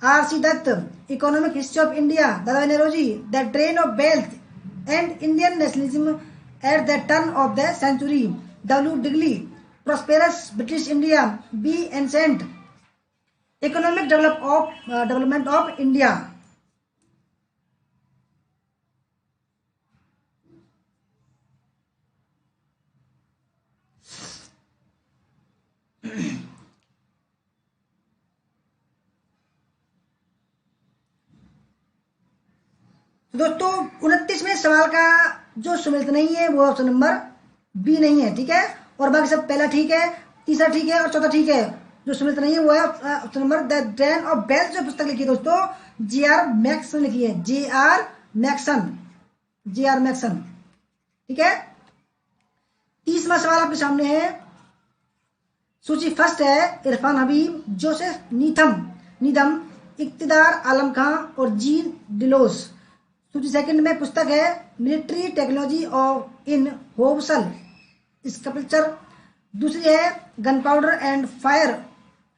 R C. Dutt, economic history of India, Dada Naoroji, the drain of wealth and Indian nationalism at the turn of the century, W Digby, prosperous British India, B Anstey, economic development of India. दोस्तों 29वें सवाल का जो सुमिलित नहीं है वो ऑप्शन नंबर बी नहीं है, ठीक है। और बाकी सब पहला ठीक है, तीसरा ठीक है और चौथा ठीक है। जो सुमिलित नहीं है वो है option number the drain of wealth, जो पुस्तक लिखी है दोस्तों जे.आर. मैक्सन लिखी है, जे.आर. मैक्सन, ठीक है। 30वां सवाल आपके सामने है, सूची फर्स्ट है इरफान हबीब, जोसेफ नीदम, इक्तिदार आलम खां और जीन डिलोस। सूची सेकंड में पुस्तक है military technology of in Hoysala sculpture, दूसरी है gunpowder and fire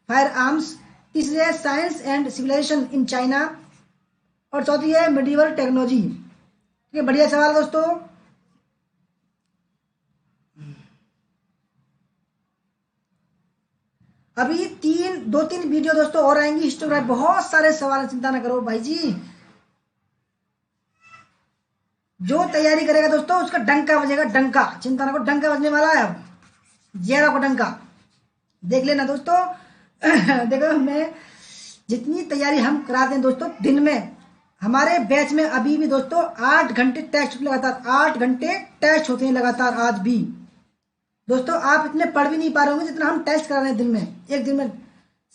arms. तीसरी है science and civilisation in China. और चौथी है मिडिवल टेक्नोलॉजी। ठीक है, बढ़िया सवाल दोस्तों। अभी दो तीन वीडियो दोस्तों और आएंगी हिस्टोग्राफी, बहुत सारे सवाल, चिंता ना करो भाई जी। जो तैयारी करेगा दोस्तों उसका डंका बजेगा, डंका, चिंता ना करो, डंका बजने वाला है अब, जयरा को डंका। देख लेना दोस्तों। देखो, मैं जितनी तैयारी हम कराते हैं दोस्तों दिन में, हमारे बैच में अभी भी दोस्तों 8 घंटे टेस्ट लगातार, 8 घंटे टेस्ट होते हैं लगातार आज भी। दोस्तों आप इतने पढ़ भी नहीं पा रहे होंगे जितना हम टेस्ट करा रहे हैं दिन में, एक दिन में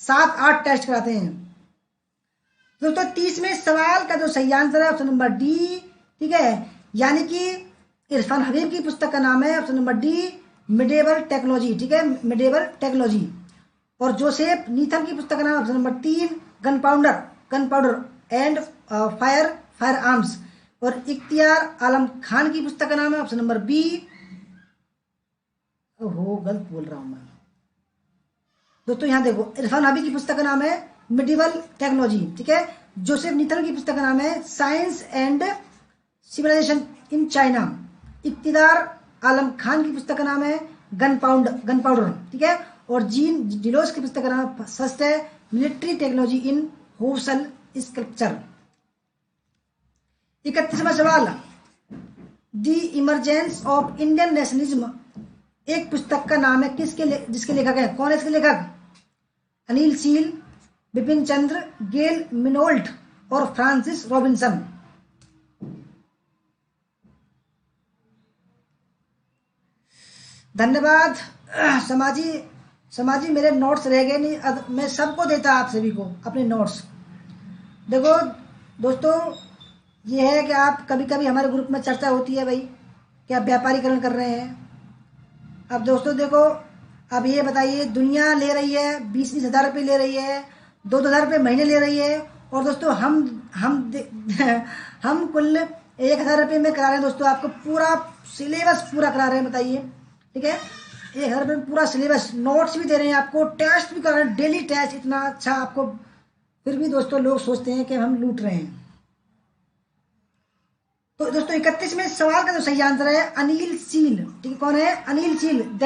7-8 टेस्ट कराते हैं दोस्तों। 30वें सवाल का जो सही आंसर है ऑप्शन नंबर डी। ठीक है, यानी कि इरफान हबीब की पुस्तक का नाम है option number D, medieval technology. ठीक है, मिडेवल टेक्नोलॉजी। और जोसेफ नीथम की पुस्तक का नाम option number 3, gun powder and fire arms. और इख्तियार आलम खान की पुस्तक का नाम है ऑप्शन नंबर बी। ओहो, गलत बोल रहा हूं मैं दोस्तों। यहां देखो, इरफान हबीब की पुस्तक का नाम है मिडिवल टेक्नोलॉजी। ठीक है, जोसेफ नीथम की पुस्तक का नाम है science and civilisation in China. Ikhtiyar Alam Khan की पुस्तक का नाम है गन पाउडर। ठीक है, और जीन डिलोस की पुस्तक का नाम फर्स्ट है military technology in Housel sculpture. 31वां सवाल, the emergence of Indian nationalism एक पुस्तक का नाम है, जिसके लेखक है, कौन है इसके लेखक? अनिल सील, बिपिन चंद्र, गेल मिनोल्ट और फ्रांसिस रॉबिन्सन। धन्यवाद। समाजी मेरे नोट्स रह गए नहीं, मैं सबको देता आप सभी को अपने नोट्स। देखो दोस्तों, ये है कि आप कभी कभी हमारे ग्रुप में चर्चा होती है भाई कि आप व्यापारीकरण कर रहे हैं। अब दोस्तों देखो, अब ये बताइए, दुनिया ले रही है 20-20 हज़ार रुपये ले रही है, 2-2 हज़ार रुपये महीने ले रही है, और दोस्तों हम कुल 1,000 रुपये में करा रहे हैं दोस्तों, आपको पूरा सिलेबस पूरा करा रहे हैं। बताइए, ठीक है, 1,000 रुपये में पूरा सिलेबस, नोट्स भी दे रहे हैं आपको, टेस्ट भी कर रहे हैं, डेली टेस्ट, इतना अच्छा आपको। फिर भी दोस्तों लोग सोचते हैं कि हम लूट रहे हैं। तो दोस्तों 31वें सवाल का जो सही आंसर है अनिल सील। ठीक है, कौन है? Anil Seal, the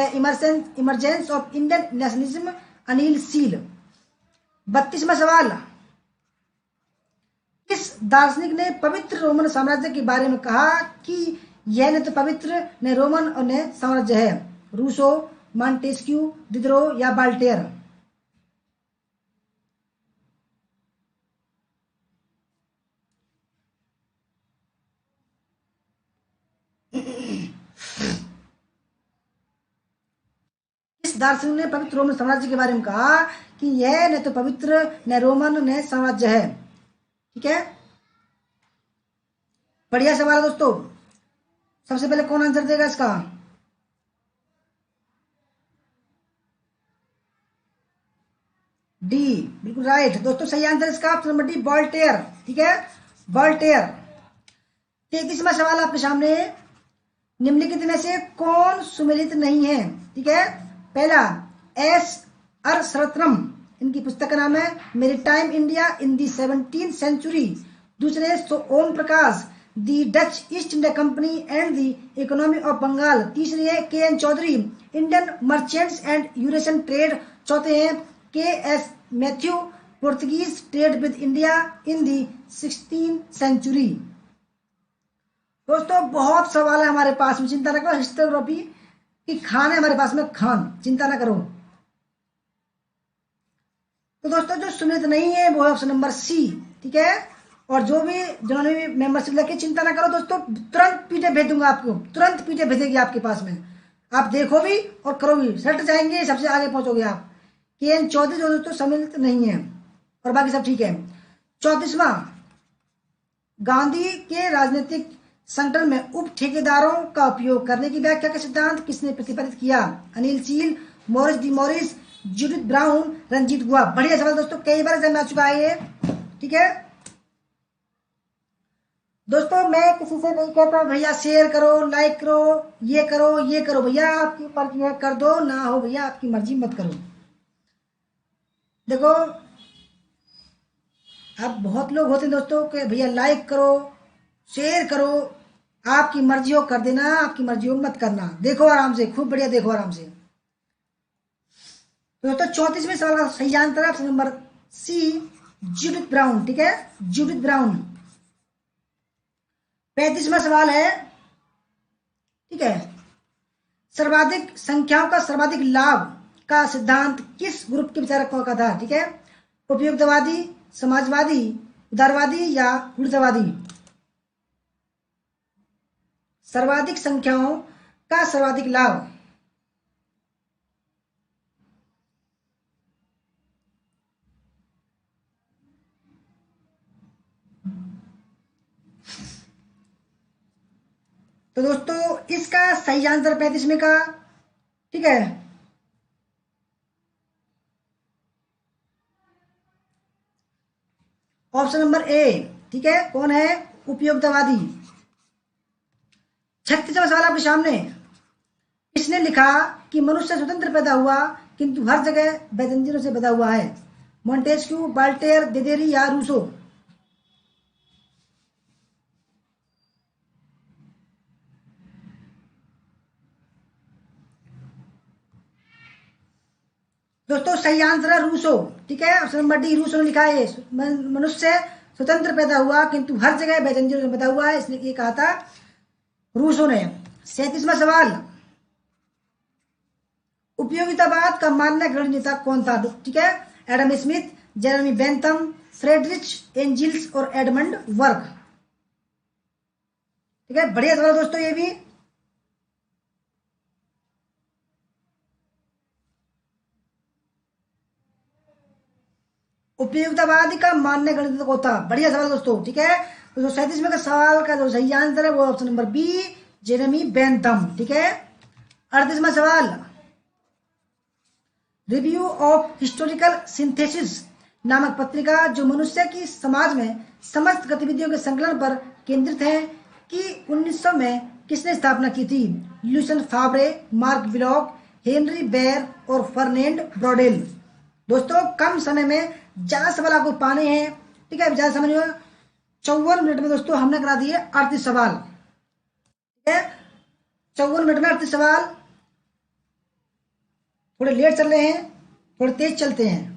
emergence of Indian nationalism, Anil Seal. 32वां सवाल, किस दार्शनिक ने पवित्र रोमन साम्राज्य के बारे में कहा कि यह न तो पवित्र, न रोमन और न साम्राज्य है? रूसो, मॉन्टेस्क्यू, दिदरो या बाल्टेयर? किस दार्शनिक ने पवित्र रोमन साम्राज्य के बारे में कहा कि यह न तो पवित्र, न रोमन, न साम्राज्य है? ठीक है, बढ़िया सवाल है दोस्तों। सबसे पहले कौन आंसर देगा इसका? डी, बिल्कुल राइट दोस्तों, सही आंसर इसका ऑप्शन नंबर डी, वोल्टेयर। ठीक है, वोल्टेयर। 33वां सवाल आपके सामने, निम्नलिखित में से कौन सुमेलित नहीं है? ठीक है, पहला एस अरसरत्नम, इनकी पुस्तक का नाम है maritime India in the 17th century. दूसरे Om Prakash, the Dutch East India company and the economy of Bengal. तीसरी है K N Chaudhuri, Indian merchants and Eurasian trade. चौथे हैं K S Mathew, Portuguese trade with India in the 16th century. दोस्तों बहुत सवाल है हमारे पास में, चिंता ना करो। हिस्टोग्राफी की खान है हमारे पास में, खान, चिंता ना करो। तो दोस्तों जो सुमित नहीं है वो है ऑप्शन नंबर सी। ठीक है, और जो भी जिन्होंने भी मेंबरशिप लेके, चिंता ना करो दोस्तों, तुरंत पीडीएफ भेज दूंगा आपको, तुरंत पीडीएफ भेजेगी आपके पास में, आप देखो भी और करो भी, सट जाएंगे, सबसे आगे पहुंचोगे आप। के एन चौधरी जो दोस्तों सम्मिलित नहीं है और बाकी सब ठीक है। 34वां, गांधी के राजनीतिक संगठन में उप ठेकेदारों का उपयोग करने की व्याख्या का सिद्धांत किसने प्रतिपादित किया? Anil Seal, Morris D Morris, Judith Brown, Ranajit Guha. बढ़िया सवाल दोस्तों, कई बार एग्जाम में आ चुका है ये। ठीक है दोस्तों, मैं किसी से नहीं कहता भैया शेयर करो, लाइक करो, ये करो ये करो, भैया आपकी मर्जी है कर दो, ना हो भैया आपकी मर्जी मत करो। देखो अब बहुत लोग होते हैं दोस्तों कि भैया लाइक करो, शेयर करो, आपकी मर्जी हो कर देना, आपकी मर्जी हो मत करना। देखो आराम से, खूब बढ़िया देखो आराम से। तो दोस्तों 34वें सवाल का सही आंसर है option number C, Judith Brown. ठीक है, जूडिथ ब्राउन। 35वां सवाल है, ठीक है, सर्वाधिक संख्याओं का सर्वाधिक लाभ का सिद्धांत किस ग्रुप के विचारकों का था? ठीक है, उपयुक्तवादी, समाजवादी, उदारवादी या उदारवादी? सर्वाधिक संख्याओं का सर्वाधिक लाभ। तो दोस्तों इसका सही आंसर 35 का, ठीक है, ऑप्शन नंबर ए। ठीक है, कौन है? उपयोगितावादी। 36वां सवाल आपके सामने, इसने लिखा कि मनुष्य स्वतंत्र पैदा हुआ किंतु हर जगह बेजंजीरों से बंधा हुआ है? मॉन्टेस्क्यू, बाल्टेयर, दिदेरी या रूसो? दोस्तों सही आंसर है रूसो। ठीक है, ऑप्शन नंबर डी, रूसो ने लिखा है मनुष्य स्वतंत्र पैदा हुआ किंतु हर जगह बेजंजीरों से बंधा हुआ है, इसने ये कहा था रूसो ने। 37वां सवाल, उपयोगितावाद का मान्य गणनेता कौन था? ठीक है, Adam Smith, Jeremy Bentham, Friedrich Angeles और एडमंड वर्क। ठीक है, बढ़िया सवाल दोस्तों ये भी। उपयोगितावादी का मान्य गणित को था, बढ़िया सवाल दोस्तों। ठीक है, तो 37वें का सवाल का जो सही आंसर है वो option number B, Jeremy Bentham. ठीक है, 38वां सवाल, रिव्यू ऑफ हिस्टोरिकल सिंथेसिस नामक पत्रिका जो मनुष्य की समाज में समस्त गतिविधियों के संकलन पर केंद्रित है कि 1900 में किसने स्थापना की थी? Lucien Febvre, Marc Bloch, Henri Berr और फर्नेंड ब्रॉडेल। दोस्तों कम समय में ज्यादा सवाल आपको पाने हैं। ठीक है, ज्यादा समय में 54 मिनट में दोस्तों हमने करा दिए 38 सवाल। ठीक है, 54 मिनट में 38 सवाल। थोड़े लेट चल रहे हैं, थोड़े तेज चलते हैं।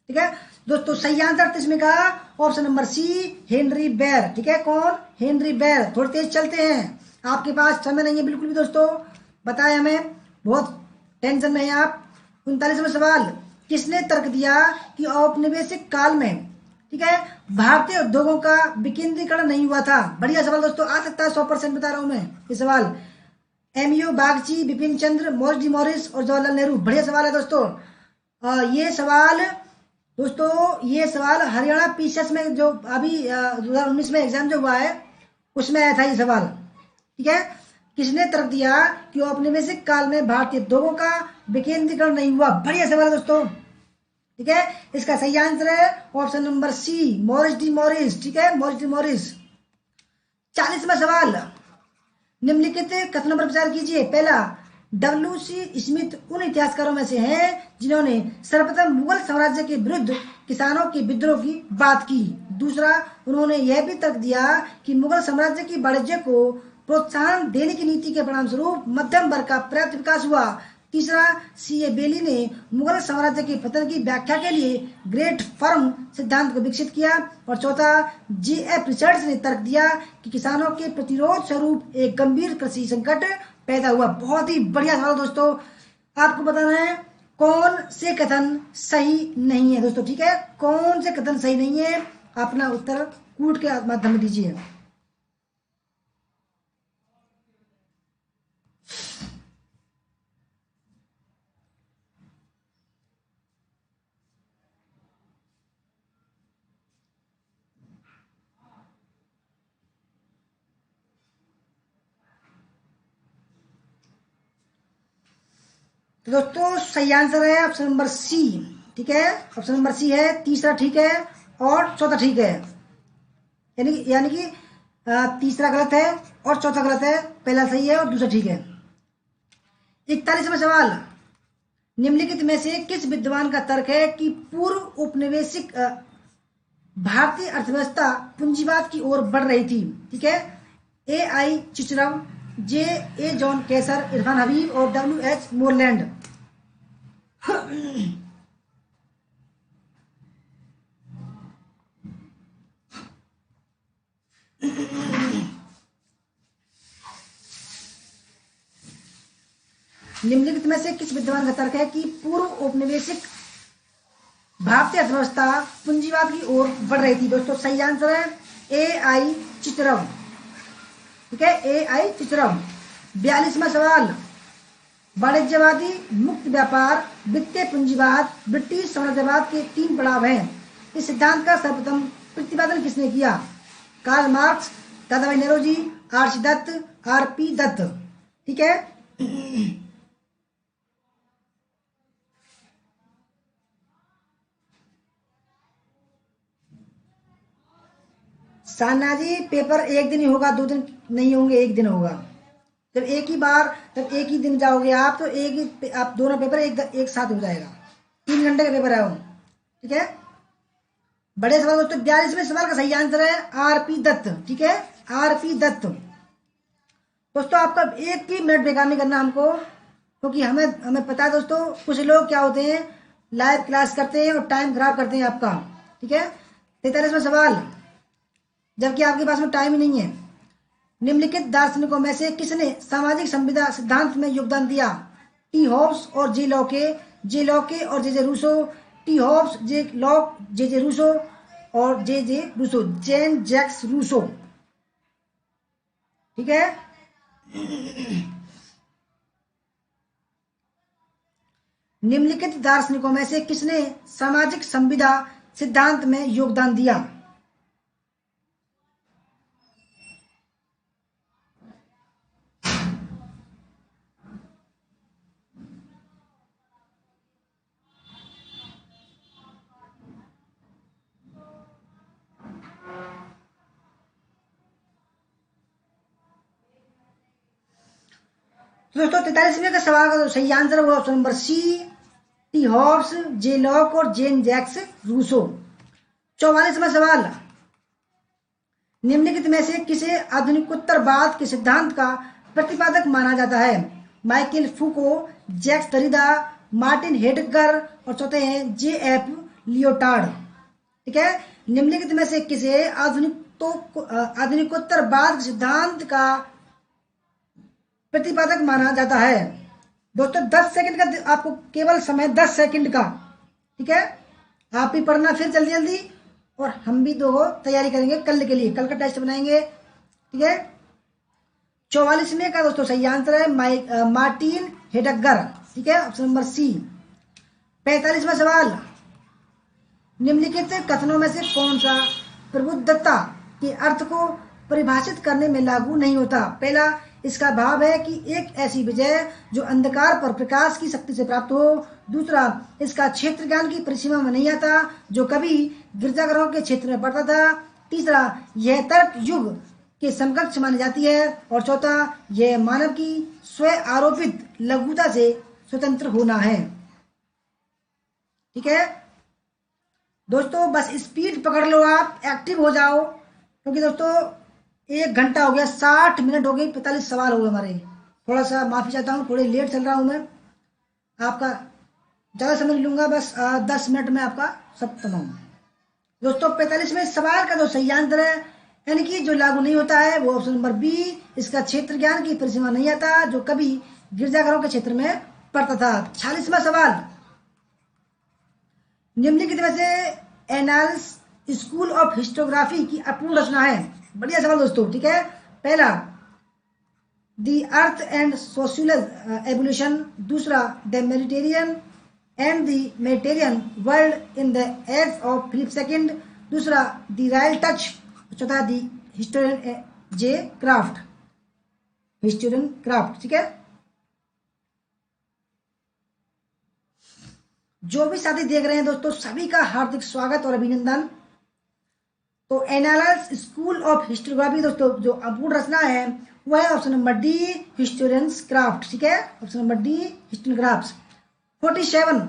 ठीक है दोस्तों, सही आंसर 38 में का option number C, Henry Bayer. ठीक है, कौन? Henry Bayer. थोड़े तेज चलते हैं, आपके पास समय नहीं है बिल्कुल भी दोस्तों, बताए हमें, बहुत टेंशन में है आप। 39वां सवाल, किसने तर्क दिया कि औपनिवेशिक काल में, ठीक है, भारतीय उद्योगों का विकेंद्रीकरण नहीं हुआ था? बढ़िया सवाल दोस्तों, आ सकता है 100% बता रहा हूं मैं ये सवाल। MU Bagchi, Bipin Chandra, Morris D Morris और जवाहरलाल नेहरू। बढ़िया सवाल है दोस्तों। ये सवाल हरियाणा पीसीएस में जो अभी 2019 में एग्जाम जो हुआ है उसमें आया था ये सवाल। ठीक है, किसने तर्क दिया कि औपनिवेशिक काल में भारतीय उद्योगों का विकेंद्रीकरण नहीं हुआ? बढ़िया सवाल है दोस्तों। ठीक है, इसका सही आंसर है option number C, Morris D Morris. ठीक है, मॉरिस डी मॉरिस। 40वां सवाल, निम्नलिखित कथनों पर विचार कीजिए। पहला, डब्ल्यू.सी. स्मिथ उन इतिहासकारों में से हैं जिन्होंने सर्वप्रथम मुगल साम्राज्य के विरुद्ध किसानों के विद्रोह की बात की। दूसरा, उन्होंने यह भी तर्क दिया कि मुगल साम्राज्य की वाणिज्य को प्रोत्साहन देने की नीति के परिणाम स्वरूप मध्यम वर्ग का पर्याप्त विकास हुआ। तीसरा, सी.ए. बेली ने मुगल साम्राज्य के पतन की व्याख्या के लिए ग्रेट फर्म सिद्धांत को विकसित किया। और चौथा, जी.एफ. रिचर्ड्स ने तर्क दिया कि किसानों के प्रतिरोध स्वरूप एक गंभीर कृषि संकट पैदा हुआ। बहुत ही बढ़िया सवाल दोस्तों, आपको बताना है कौन से कथन सही नहीं है दोस्तों। ठीक है, कौन से कथन सही नहीं है, अपना उत्तर कूट के माध्यम में दीजिए। तो दोस्तों सही आंसर है ऑप्शन नंबर सी। ठीक है, ऑप्शन नंबर सी है, तीसरा ठीक है और चौथा ठीक है। यानी कि तीसरा गलत है और चौथा गलत है। पहला सही है और दूसरा ठीक है। 41वां सवाल, निम्नलिखित में से किस विद्वान का तर्क है कि पूर्व औपनिवेशिक भारतीय अर्थव्यवस्था पूंजीवाद की ओर बढ़ रही थी? ठीक है, ए आई चिचरम, जे ए जॉन कैसर, इरफान हबीब और डब्ल्यू एच मोरलैंड। निम्नलिखित में से किस विद्वान का तर्क है कि पूर्व औपनिवेशिक भारतीय अर्थव्यवस्था पूंजीवाद की ओर बढ़ रही थी? दोस्तों सही आंसर है ए आई चिचरम। ठीक है, ए आई चिचरम। 42वां सवाल, वाणिज्यवादी, मुक्त व्यापार, वित्तीय पूंजीवाद, ब्रिटिश साम्राज्यवाद के 3 पड़ाव हैं। इस सिद्धांत का सर्वप्रथम प्रतिपादन किसने किया? Karl Marx, Dadabhai Naoroji, R C Dutt, R P Dutt. ठीक है, सान्ना जी पेपर एक दिन ही होगा, 2 दिन नहीं होंगे, एक दिन होगा। जब एक ही बार, जब एक ही दिन जाओगे आप तो एक ही, आप दोनों पेपर एक साथ हो जाएगा। 3 घंटे का पेपर है वो। ठीक है, बड़े सवाल दोस्तों। 42वें सवाल का सही आंसर है आर पी दत्त। ठीक है, आर पी दत्त। दोस्तों आपका एक भी मिनट बेकार नहीं करना हमको, क्योंकि हमें पता है दोस्तों, कुछ लोग क्या होते हैं, लाइव क्लास करते हैं और टाइम खराब करते हैं आपका। ठीक है, 43वां सवाल, जबकि आपके पास में टाइम ही नहीं है। निम्नलिखित दार्शनिकों में से किसने सामाजिक संविदा सिद्धांत में योगदान दिया? टी हॉब्स और जे लॉके और जे Rousseau. T Hobbes, J lock, जे रूसो और जे रूसो, जैन जैक्स रूसो। ठीक है, निम्नलिखित दार्शनिकों में से किसने सामाजिक संविदा सिद्धांत में योगदान दिया? तो दोस्तों 43वें का सवाल का तो सही आंसर है वो option number C, T Hobbes, J Locke और जेन जैक्स रूसो। 44वां सवाल, निम्नलिखित में से किसे आधुनिकोत्तरवाद के सिद्धांत का प्रतिपादक माना जाता है? माइकल फूको, जैक्स दरिदा, मार्टिन हेडगर और चौथे हैं जे एफ लियोटार्ड। ठीक है, निम्नलिखित में से किसे आधुनिकोत्तरवाद के सिद्धांत का प्रतिपादक माना जाता है? दोस्तों 10 सेकंड का आपको केवल समय, 10 सेकंड का। ठीक है, आप भी पढ़ना फिर जल्दी जल्दी, और हम भी दो तैयारी करेंगे कल के लिए, कल का टेस्ट बनाएंगे। ठीक है, 44वें का दोस्तों सही आंसर है मार्टिन हेडगर। ठीक है, ऑप्शन नंबर सी। 45वां सवाल, निम्नलिखित कथनों में से कौन सा प्रबुद्धता के अर्थ को परिभाषित करने में लागू नहीं होता? पहला, इसका भाव है कि एक ऐसी विजय जो अंधकार पर प्रकाश की शक्ति से प्राप्त हो। दूसरा, इसका क्षेत्र ज्ञान की परिसीमा में नहीं आता जो कभी गिरजाघरों के क्षेत्र में पड़ता था। तीसरा, यह तर्क युग के समकक्ष मानी जाती है। और चौथा, यह मानव की स्व आरोपित लघुता से स्वतंत्र होना है। ठीक है दोस्तों, बस स्पीड पकड़ लो, आप एक्टिव हो जाओ, क्योंकि दोस्तों 1 घंटा हो गया, 60 मिनट हो गई, 45 सवाल हो गए हमारे। थोड़ा सा माफी चाहता हूँ, थोड़ी लेट चल रहा हूँ मैं, आपका ज़्यादा समझ लूंगा, बस 10 मिनट में आपका सब तमाम। दोस्तों 45वें सवाल का जो सही आंसर है, यानी कि जो लागू नहीं होता है, वो ऑप्शन नंबर बी, इसका क्षेत्र ज्ञान की परिसीमा नहीं आता जो कभी गिरजाघरों के क्षेत्र में पड़ता था। 46वां सवाल, निम्नलिखित में से एनाल्स स्कूल ऑफ हिस्टोग्राफी की अपूर्ण रचना है? बढ़िया सवाल दोस्तों। ठीक है, पहला the earth and social evolution, दूसरा the Mediterranean and the Mediterranean world in the age of Philip second, दूसरा द रॉयल टच, चौथा the historian J craft, historian craft. ठीक है, जो भी साथी देख रहे हैं दोस्तों, सभी का हार्दिक स्वागत और अभिनंदन। तो एनालिस स्कूल ऑफ हिस्टोग्राफी दोस्तों जो अपूर्ण रचना है वो है option number D historians craft. ठीक है, option number D historian craft. 47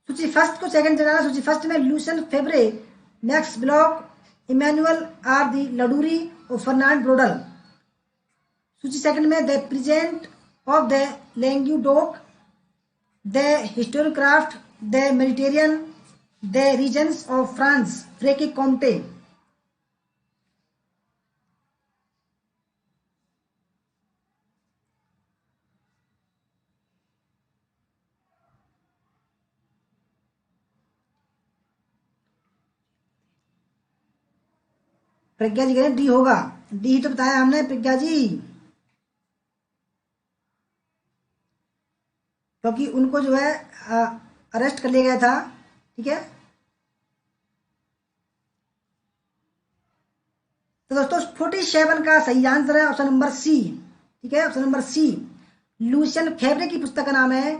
सूची फर्स्ट को सेकंड चलाना। सूची फर्स्ट में Lucien Febvre, Max Bloch, Emmanuel R de Ladurie और फर्नांड ब्रोडल। सूची सेकंड में the present of the Languedoc, the historian craft, the Mediterranean, the regions of France, फ्रेके Comte. Pragya ji कह रहे डी होगा, डी तो बताया हमने प्रज्ञा जी, क्योंकि उनको जो है अरेस्ट कर लिया गया था। ठीक है, तो दोस्तों 47 का सही आंसर है ऑप्शन नंबर सी। ठीक है, option number C Lucien Febvre की पुस्तक का नाम है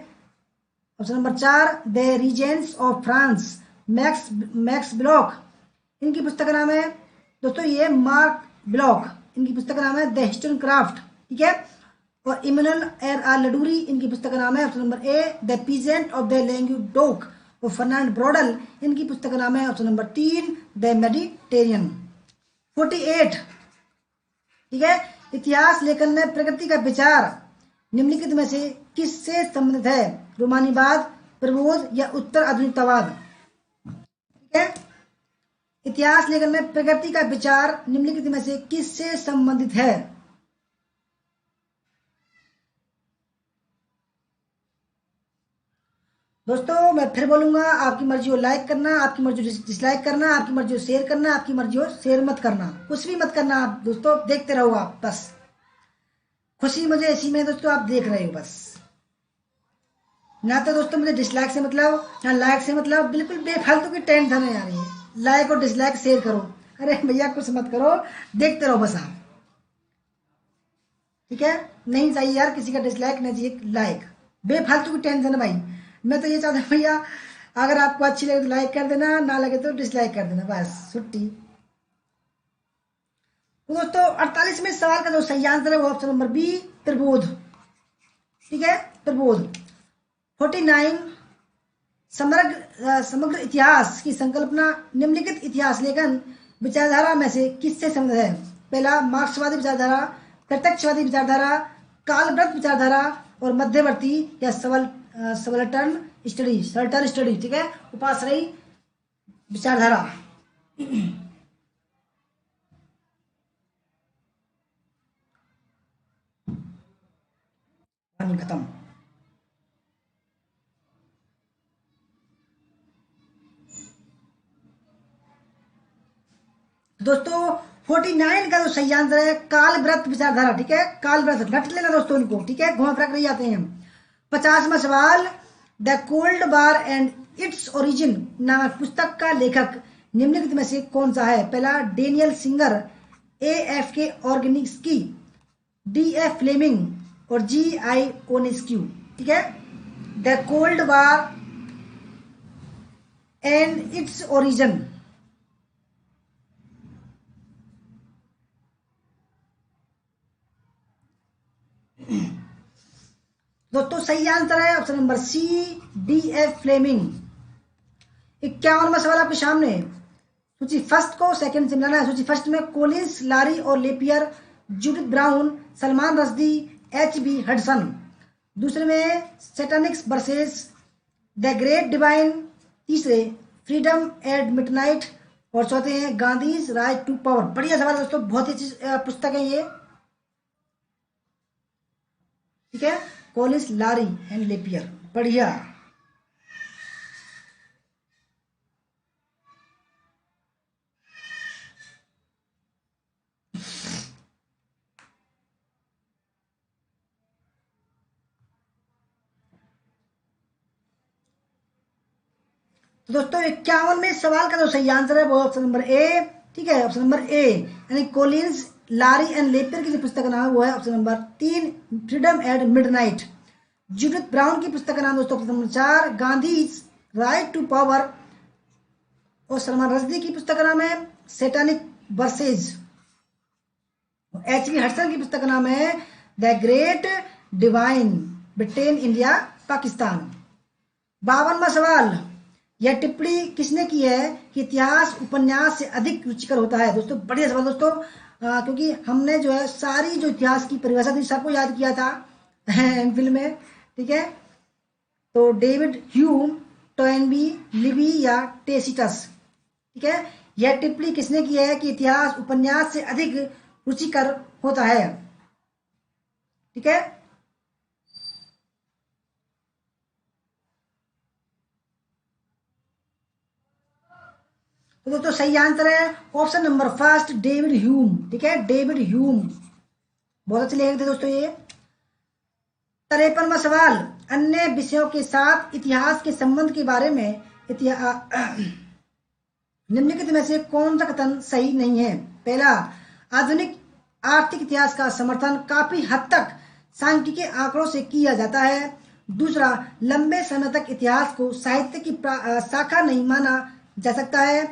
option number 4 the regions of France, Max Bloch इनकी पुस्तक का नाम है दोस्तों, ये मार्क ब्लॉक इनकी पुस्तक का नाम है द हिस्टोरियन क्राफ्ट। ठीक है, और इमैनुअल आर लडूरी इनकी पुस्तक का नाम है option number A the peasant of the Languedoc, और फर्नांड ब्रोडल इनकी पुस्तक का नाम है ऑप्शन नंबर 3 द मेडिटेरियन। 48 ठीक है, इतिहास लेखन में प्रकृति का विचार निम्नलिखित में से किससे संबंधित है? रोमानीवाद, प्रबोध या उत्तर आधुनिकतावाद। ठीक है, इतिहास लेखन में प्रकृति का विचार निम्नलिखित में से किससे संबंधित है? दोस्तों मैं फिर बोलूंगा, आपकी मर्जी हो लाइक करना, आपकी मर्जी हो डिसलाइक करना, आपकी मर्जी हो शेयर करना, आपकी मर्जी हो शेयर मत करना, कुछ भी मत करना आप दोस्तों, देखते रहो आप बस। खुशी मुझे इसी में दोस्तों आप देख रहे हो बस, ना तो दोस्तों मुझे डिसलाइक से मतलब ना लाइक से मतलब, बिल्कुल बेफालतू की टेंशन है यार, ये लाइक और डिसलाइक शेयर करो, अरे भैया कुछ मत करो, देखते रहो बस आप। ठीक है, नहीं चाहिए यार किसी का डिसलाइक, नहीं चाहिए लाइक, बेफालतू की टेंशन है भाई। मैं तो ये चाहता हूँ भैया अगर आपको अच्छी लगे तो लाइक कर देना, ना लगे तो डिसलाइक कर देना, बस छुट्टी। तो दोस्तों 48वें सवाल का जो सही आंसर है वो ऑप्शन नंबर बी प्रबोध। ठीक है, प्रबोध। 49 समग्र इतिहास की संकल्पना निम्नलिखित इतिहास लेखन विचारधारा में से किससे संबंधित है? पहला मार्क्सवादी विचारधारा, प्रत्यक्षवादी विचारधारा, कालव्रत विचारधारा और मध्यवर्ती या सबल्टर्न स्टडी। ठीक है, उपाश्रयी विचारधारा। खत्म। दोस्तों 49 का जो सही आंसर है कालव्रत विचारधारा। ठीक है, कालव्रत रट लेना दोस्तों इनको। ठीक है, घुमा फिरा नहीं जाते हैं। 50वां सवाल the cold war and its origin नामक पुस्तक का लेखक निम्नलिखित में से कौन सा है? पहला Daniel Singer, AFK Organski, DF Fleming और GI ओनेस्क्यू। ठीक है, the cold war and its origin. दोस्तों सही आंसर है option number C DF Fleming. 51वां सवाल आपके सामने, सूची फर्स्ट को सेकंड से मिलाना है। सूची फर्स्ट में कोलिंस, लारी और Lapierre, Judith brown, Salman Rushdie, HB Hudson. दूसरे में सैटानिक्स वर्सेस द ग्रेट डिवाइन। तीसरे फ्रीडम एट मिडनाइट और चौथे हैं गांधीज राइट टू पावर। बढ़िया सवाल दोस्तों, बहुत ही अच्छी पुस्तक है ये। ठीक है, कोलिंस, लारी एंड लेपियर, बढ़िया। तो दोस्तों 51वें सवाल का जो सही आंसर है वो ऑप्शन नंबर ए। ठीक है, ऑप्शन नंबर ए यानी कोलिंस, लारी एंड लेपियर की जो पुस्तक का नाम है वो है option number 3 freedom at midnight. Judith Brown की पुस्तक का नाम दोस्तों option number 4 Gandhi right to power और सलमान रश्दी की पुस्तक का नाम है सेटानिक वर्सेज। H.V. हडसन की पुस्तक का नाम है the great divine Britain India Pakistan. 52वां सवाल, यह टिप्पणी किसने की है कि इतिहास उपन्यास से अधिक रुचिकर होता है? दोस्तों बढ़िया सवाल दोस्तों, क्योंकि हमने जो है सारी जो इतिहास की परिभाषा थी सबको याद किया था एमफिल में, ठीक है। तो डेविड ह्यूम, टोयनबी, लिबी या टेसिटस, ठीक है। यह टिप्पणी किसने की है कि इतिहास उपन्यास से अधिक रुचिकर होता है, ठीक है। तो दोस्तों सही आंसर है option number first, David Hume, ठीक है, डेविड ह्यूम। बहुत अच्छे लेखक थे दोस्तों ये। 53वां सवाल, अन्य विषयों के साथ इतिहास के संबंध के बारे में निम्नलिखित में से कौन सा कथन सही नहीं है? पहला, आधुनिक आर्थिक इतिहास का समर्थन काफी हद तक सांख्यिकीय आंकड़ों से किया जाता है। दूसरा, लंबे समय तक इतिहास को साहित्य की शाखा नहीं माना जा सकता है।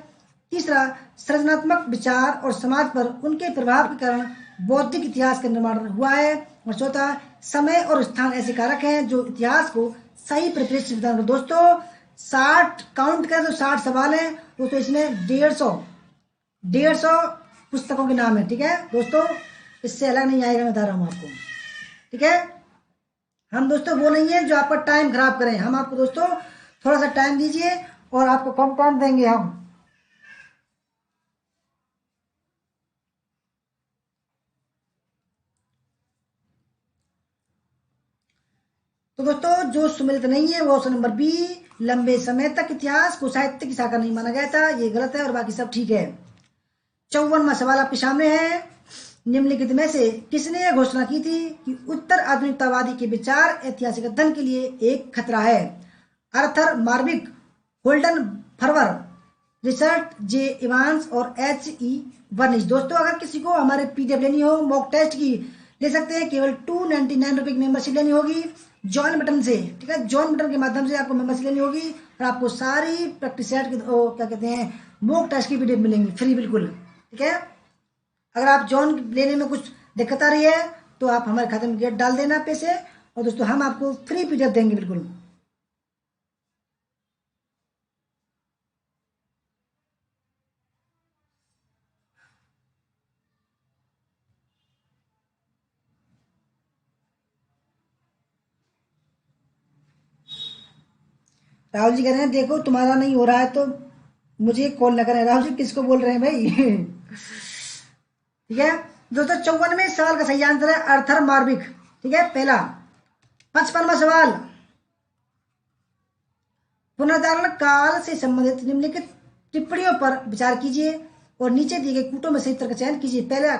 तीसरा, सृजनात्मक विचार और समाज पर उनके प्रभाव के कारण बौद्धिक इतिहास का निर्माण हुआ है। और चौथा, समय और स्थान ऐसे कारक हैं जो इतिहास को सही परिप्रेक्ष्य प्रदान करते हैं। दोस्तों 60 काउंट करें तो 60 सवाल हैं दोस्तों, इसमें 150 पुस्तकों के नाम है, ठीक है दोस्तों, इससे अलग नहीं आएगा, मैं बता रहा हूँ आपको, ठीक है। हम दोस्तों वो नहीं है जो आपका टाइम खराब करें, हम आपको दोस्तों थोड़ा सा टाइम दीजिए और आपको कम टाइम देंगे हम। तो दोस्तों जो सुमेलित नहीं है वो ऑप्शन नंबर बी, लंबे समय तक इतिहास को साहित्य की शाखा नहीं माना गया था, ये गलत है और बाकी सब ठीक है। 54वां सवाल आपके सामने है, निम्नलिखित में से किसने यह घोषणा की थी कि उत्तर आधुनिकतावादी के विचार ऐतिहासिक अध्ययन के लिए एक खतरा है? Arthur मार्विक, holding fervour, Richard J Evans और H.E. वर्निश। दोस्तों अगर किसी को हमारे पीडीएफ लेनी हो मॉक टेस्ट की, ले सकते हैं, केवल 299 रुपए की मेंबरशिप लेनी होगी जॉइन बटन से, ठीक है, जॉइन बटन के माध्यम से आपको मेंबरशिप लेनी होगी और आपको सारी प्रैक्टिस सेट की क्या कहते हैं मॉक टेस्ट की पीडीएफ मिलेंगी फ्री बिल्कुल, ठीक है। अगर आप जॉइन लेने में कुछ दिक्कत आ रही है तो आप हमारे खाते में गेट डाल देना पैसे, और दोस्तों हम आपको फ्री पीडीएफ देंगे बिल्कुल। राहुल जी कह रहे हैं देखो तुम्हारा नहीं हो रहा है तो मुझे कॉल न करें। राहुल जी किसको बोल रहे हैं भाई ठीक है दोस्तों, 54वें सवाल का सही आंसर है आर्थर मार्विक, ठीक है पहला। 55वां सवाल, पुनर्जागरण काल से संबंधित निम्नलिखित टिप्पणियों पर विचार कीजिए और नीचे दिए गए कूटों में सही उत्तर का चयन कीजिए। पहला,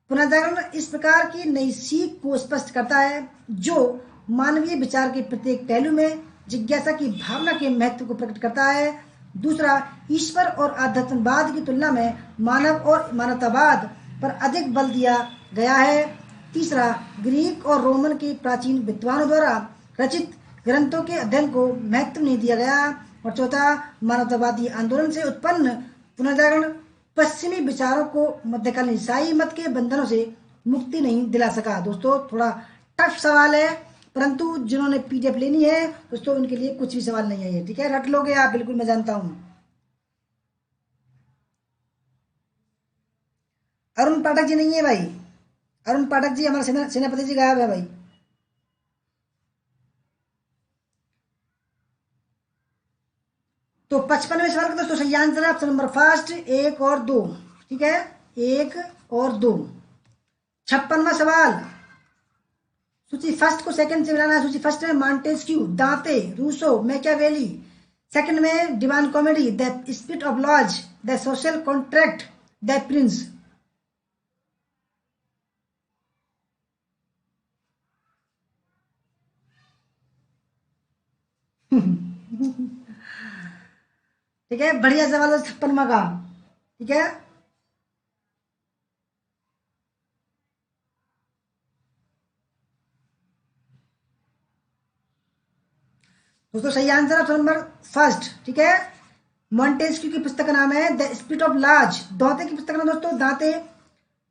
पुनर्जागरण इस प्रकार की नई सीख को स्पष्ट करता है जो मानवीय विचार के प्रत्येक पहलू में जिज्ञासा की भावना के महत्व को प्रकट करता है। दूसरा, ईश्वर और आध्यात्मवाद की तुलना में मानव और मानवतावाद पर अधिक बल दिया गया है। तीसरा, ग्रीक और रोमन के प्राचीन विद्वानों द्वारा रचित ग्रंथों के अध्ययन को महत्व नहीं दिया गया। और चौथा, मानवतावादी आंदोलन से उत्पन्न पुनर्जागरण पश्चिमी विचारों को मध्यकालीन ईसाई मत के बंधनों से मुक्ति नहीं दिला सका। दोस्तों थोड़ा टफ सवाल है, परंतु जिन्होंने पीडीएफ लेनी है दोस्तों उनके लिए कुछ भी सवाल नहीं है, ठीक है, रट लोगे आप बिल्कुल, मैं जानता हूं। अरुण पाठक जी नहीं है भाई, अरुण पाठक जी हमारे सेनापति जी गायब है भाई। तो 55वें सवाल का दोस्तों सही आंसर है ऑप्शन नंबर फर्स्ट, 1 और 2, ठीक है, 1 और 2। 56वां सवाल, सूची फर्स्ट को सेकंड से मिलाना है। सूची फर्स्ट में Montesquieu, Dante, Rousseau, Machiavelli. Second में divine comedy, the spirit of laws, the social contract, the prince. ठीक है, बढ़िया सवाल है 56वां का, ठीक है। दोस्तों सही आंसर ऑप्शन नंबर फर्स्ट, ठीक है, मॉन्टेस्क्यू की पुस्तक का नाम है द स्पिरिट ऑफ लाज। दांते की पुस्तक का नाम दोस्तों, दांते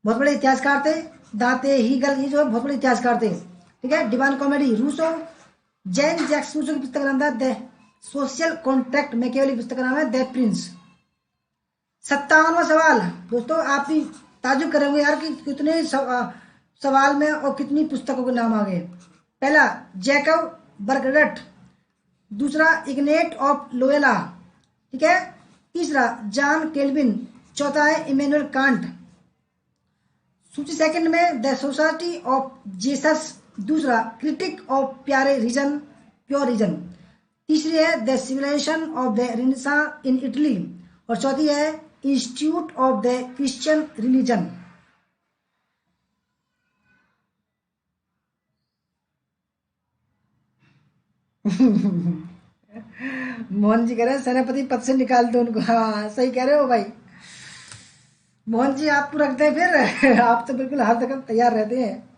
बहुत बड़े इतिहासकार थे, दांते हीगल ये जो है बहुत बड़े इतिहासकार थे। ठीक है, divine comedy Rousseau, Jean Jacques Rousseau की पुस्तक का नाम था द सोशल कॉन्ट्रैक्ट, मैकियावेली की पुस्तक का नाम है द प्रिंस। 57वां सवाल दोस्तों, आप भी ताजुब करेंगे यार कि कितने सवाल में और कितनी पुस्तकों के नाम आ गए। पहला जैकब बर्गडट, दूसरा इग्नेट ऑफ लोएला, ठीक है, तीसरा जॉन केल्विन, चौथा है इमेनुअल कांट। सूची सेकंड में द सोसाइटी ऑफ जीसस, दूसरा क्रिटिक ऑफ प्यारे रीजन, प्योर रीजन, तीसरी है the civilisation of the Renaissance in Italy, और चौथी है institute of the Christian religion. Mohan ji कह रहे हैं सेनापति पद से निकाल दो उनको। हाँ सही कह रहे हो भाई मोहन जी, आपको रखते हैं फिर। आप तो बिल्कुल हर जगह तैयार रहते हैं।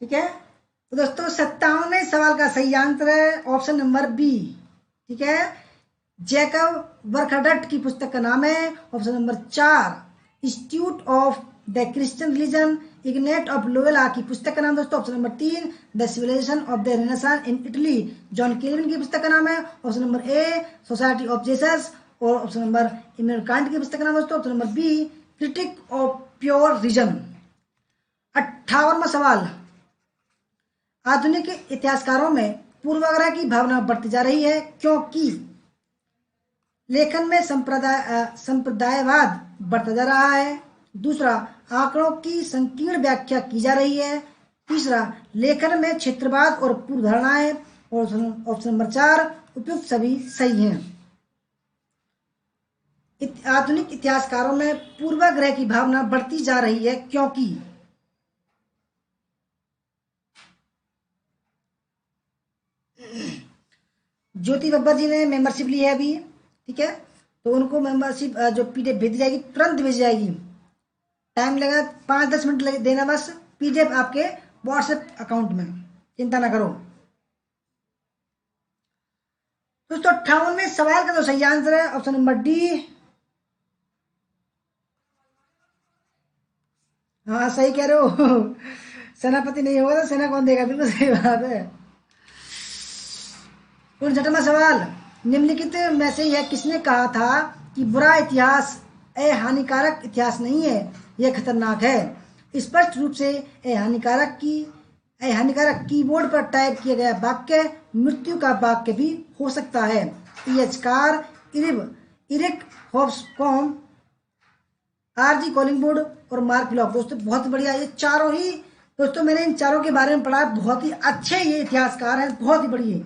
ठीक है, तो दोस्तों 57वें सवाल का सही आंसर है ऑप्शन नंबर बी। ठीक है, जैकब बर्खडट की पुस्तक का नाम है option number 4 institute of the Christian religion. Ignatius of Loyola की पुस्तक का नाम दोस्तों option number 3 the civilisation of the Renaissance in Italy. John Calvin की पुस्तक का नाम है option number A society of Jesus, और ऑप्शन नंबर इमेनुअल कांट की पुस्तक का नाम दोस्तों option number B critique of pure reason. 58वां सवाल, आधुनिक इतिहासकारों में पूर्वाग्रह की भावना बढ़ती जा रही है क्योंकि लेखन में संप्रदायवाद बढ़ता जा रहा है, दूसरा आंकड़ों की संकीर्ण व्याख्या की जा रही है, तीसरा लेखन में क्षेत्रवाद और पूर्वधारणाएं, और ऑप्शन नंबर 4 उपयुक्त सभी सही हैं। आधुनिक इतिहासकारों में पूर्वाग्रह की भावना बढ़ती जा रही है क्योंकि ज्योति बब्बर जी ने मेंबरशिप ली है अभी। ठीक है, तो उनको मेंबरशिप जो पीडीएफ भेजी जाएगी, तुरंत भेजी जाएगी। टाइम लगा 5-10 मिनट देना बस, पीडीएफ आपके व्हाट्सएप अकाउंट में, चिंता ना करो। दोस्तों 58वें सवाल का जो सही आंसर है ऑप्शन नंबर डी। हाँ सही कह रहे हो। सेनापति नहीं होगा तो सेना कौन देगा, बिल्कुल सही बात है। 59वां सवाल, निम्नलिखित में से यह किसने कहा था कि बुरा इतिहास हानिकारक इतिहास नहीं है, यह खतरनाक है। स्पष्ट रूप से हानिकारक कीबोर्ड पर टाइप किया गया वाक्य मृत्यु का वाक्य भी हो सकता है। ईएचकार, इरिक हॉब्सबॉम, आरजी कॉलिंगवुड और मार्क ब्लॉक। दोस्तों बहुत बढ़िया, ये चारों ही दोस्तों मैंने इन चारों के बारे में पढ़ा, बहुत ही अच्छे ये इतिहासकार हैं, बहुत ही बढ़िया।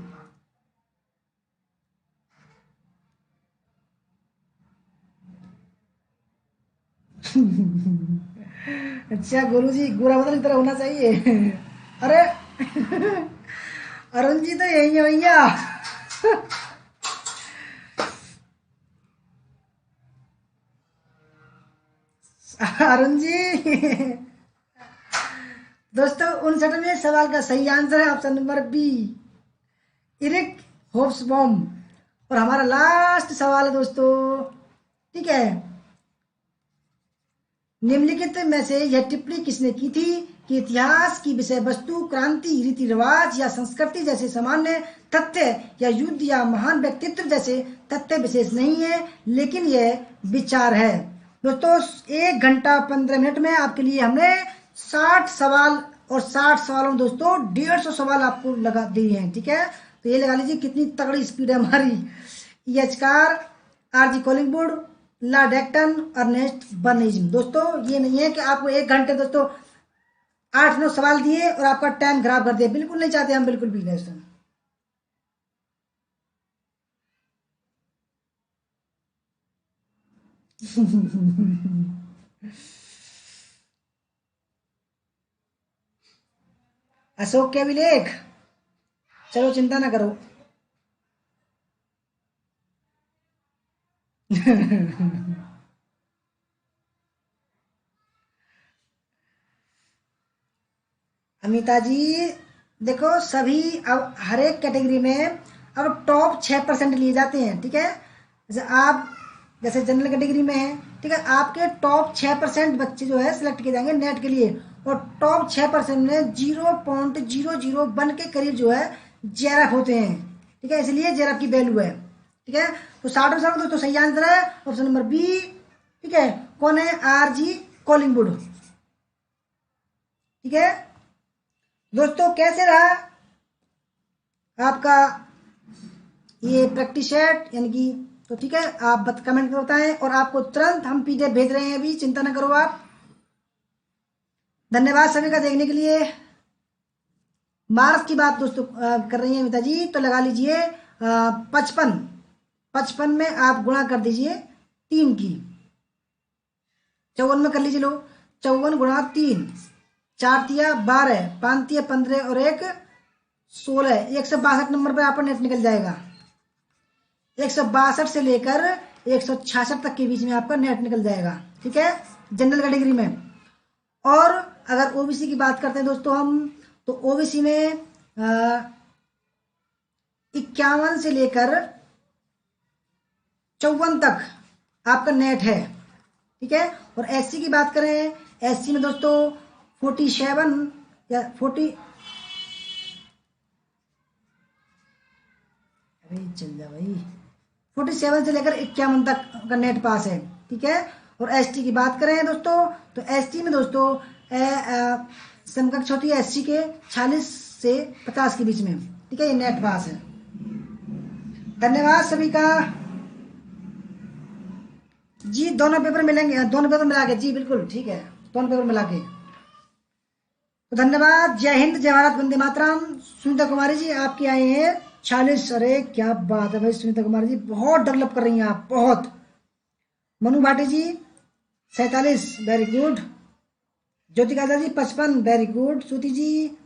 अच्छा गोलू जी, गोरा बदल की तरह होना चाहिए। अरे अरुण जी तो यही है भैया। अरुण जी। दोस्तों 59वें सवाल का सही आंसर है option number B Eric Hobsbawm. और हमारा लास्ट सवाल है दोस्तों, ठीक है, निम्नलिखित में से यह टिप्पणी किसने की थी कि इतिहास की विषय वस्तु क्रांति, रीति रिवाज या संस्कृति जैसे सामान्य तथ्य या युद्ध या महान व्यक्तित्व जैसे तथ्य विशेष नहीं है, लेकिन यह विचार है। दोस्तों 1 घंटा 15 मिनट में आपके लिए हमने 60 सवाल, और 60 सवालों में दोस्तों 150 सवाल आपको लगा दिए हैं। ठीक है, तो ये लगा लीजिए कितनी तगड़ी स्पीड है हमारी। ईएचकार, आरजी कॉलिंगवुड, ला डेक्टन, अर्नेस्ट बर्नेजिम। दोस्तों ये नहीं है कि आपको 1 घंटे दोस्तों 8-9 सवाल दिए और आपका टाइम खराब कर दिया, बिल्कुल नहीं चाहते हम, बिल्कुल भी नहीं। अशोक के अभिलेख, चलो चिंता ना करो। अमिता जी देखो सभी अब हर एक कैटेगरी में अब टॉप 6% लिए जाते हैं, ठीक है। जैसे आप जैसे जनरल कैटेगरी में है, ठीक है, आपके टॉप 6% बच्चे जो है सिलेक्ट किए जाएंगे नेट के लिए, और टॉप 6% में 0.00 के करीब जो है जेआरएफ होते हैं, ठीक है, इसलिए जेआरएफ की वैल्यू है, ठीक है। तो 60% दोस्तों सही आंसर है, ऑप्शन नंबर बी, ठीक है। कौन है? आरजी कॉलिंगवुड, ठीक है। दोस्तों कैसे रहा आपका ये प्रैक्टिस सेट, यानी कि, तो ठीक है, आप कमेंट में बताएं, और आपको तुरंत हम पीडीएफ भेज रहे हैं अभी, चिंता ना करो आप। धन्यवाद सभी का देखने के लिए। मार्क्स की बात दोस्तों कर रही हैं अमिता जी, तो लगा लीजिए 55, 55 में आप गुणा कर दीजिए 3 की, 54 में कर लीजिए लो, 54 गुणा 3, 4 तिया 12, 5 तिया 15 और 1 16, 162 नंबर पे आपका नेट निकल जाएगा। 162 से लेकर 166 तक के बीच में आपका नेट निकल जाएगा, ठीक है, जनरल कैटेगरी में। और अगर ओबीसी की बात करते हैं दोस्तों हम, तो ओबीसी में 51 से लेकर 54 तक आपका नेट है, ठीक है। और एससी की बात करें, एससी में दोस्तों 47 या 40, अरे चल जा भाई, 47 से लेकर 51 तक का नेट पास है, ठीक है। और एसटी की बात करें दोस्तों, तो एसटी में दोस्तों समकक्ष होती है एससी के 46 से 50 के बीच में, ठीक है, ये नेट पास है। धन्यवाद सभी का जी। दोनों पेपर मिलेंगे, दोनों पेपर मिला के जी, बिल्कुल ठीक है, दोनों पेपर मिला के। तो धन्यवाद, जय हिंद, जय भारत, वंदे मातरम। सुनीता कुमारी जी आपकी आए हैं 46, अरे क्या बात है भाई, सुनीता कुमारी जी बहुत डेवलप कर रही हैं आप, बहुत। Manu Bhati ji 47, very good. Jyotika ji 55, very good. Shruti ji,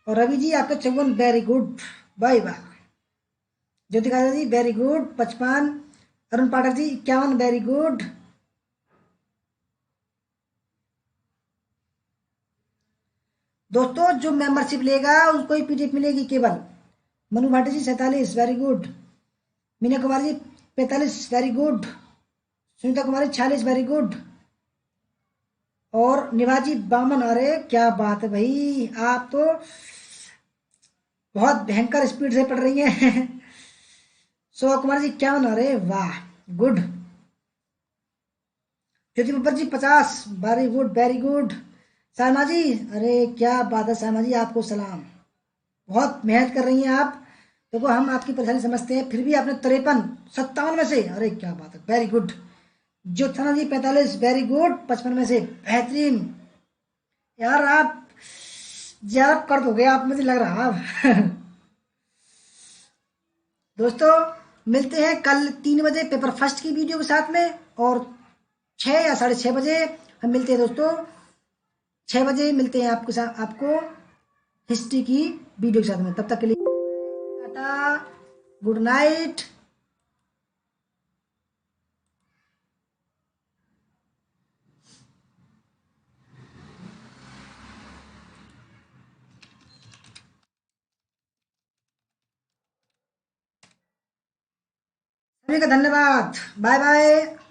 और रवि जी आपका 54, very good, bye bye. Jyotika ji very good 55, Arun Pathak ji 51, very good. दोस्तों जो मेंबरशिप लेगा उसको ही पीडीएफ मिलेगी केवल। Manu Bhati ji 47, very good. Meena Kumari ji 45, very good. Sunita Kumari 46, very good. और निवाजी बामन, अरे क्या बात है भाई, आप तो बहुत भयंकर स्पीड से पढ़ रही हैं। शोभा कुमार जी 51, अरे वाह, good. Jyoti Babbar ji 50, very good, very good. Saima ji, अरे क्या बात है सायमा जी, आपको सलाम, बहुत मेहनत कर रही हैं आप। देखो हम आपकी परेशानी समझते हैं, फिर भी आपने 53, 57 में से, अरे क्या बात है, वेरी गुड। ज्योत्सना जी 45, वेरी गुड, 55 में से, बेहतरीन। यार आप ज्यादा कर दोगे आप, मुझे लग रहा है। दोस्तों मिलते हैं कल 3 बजे पेपर फर्स्ट की वीडियो के साथ में, और 6 या 6:30 बजे हम मिलते हैं दोस्तों। 6 बजे मिलते हैं आपके साथ, आपको हिस्ट्री की वीडियो के साथ में। तब तक के लिए टाटा, गुड नाइट। सभी का धन्यवाद, बाय बाय।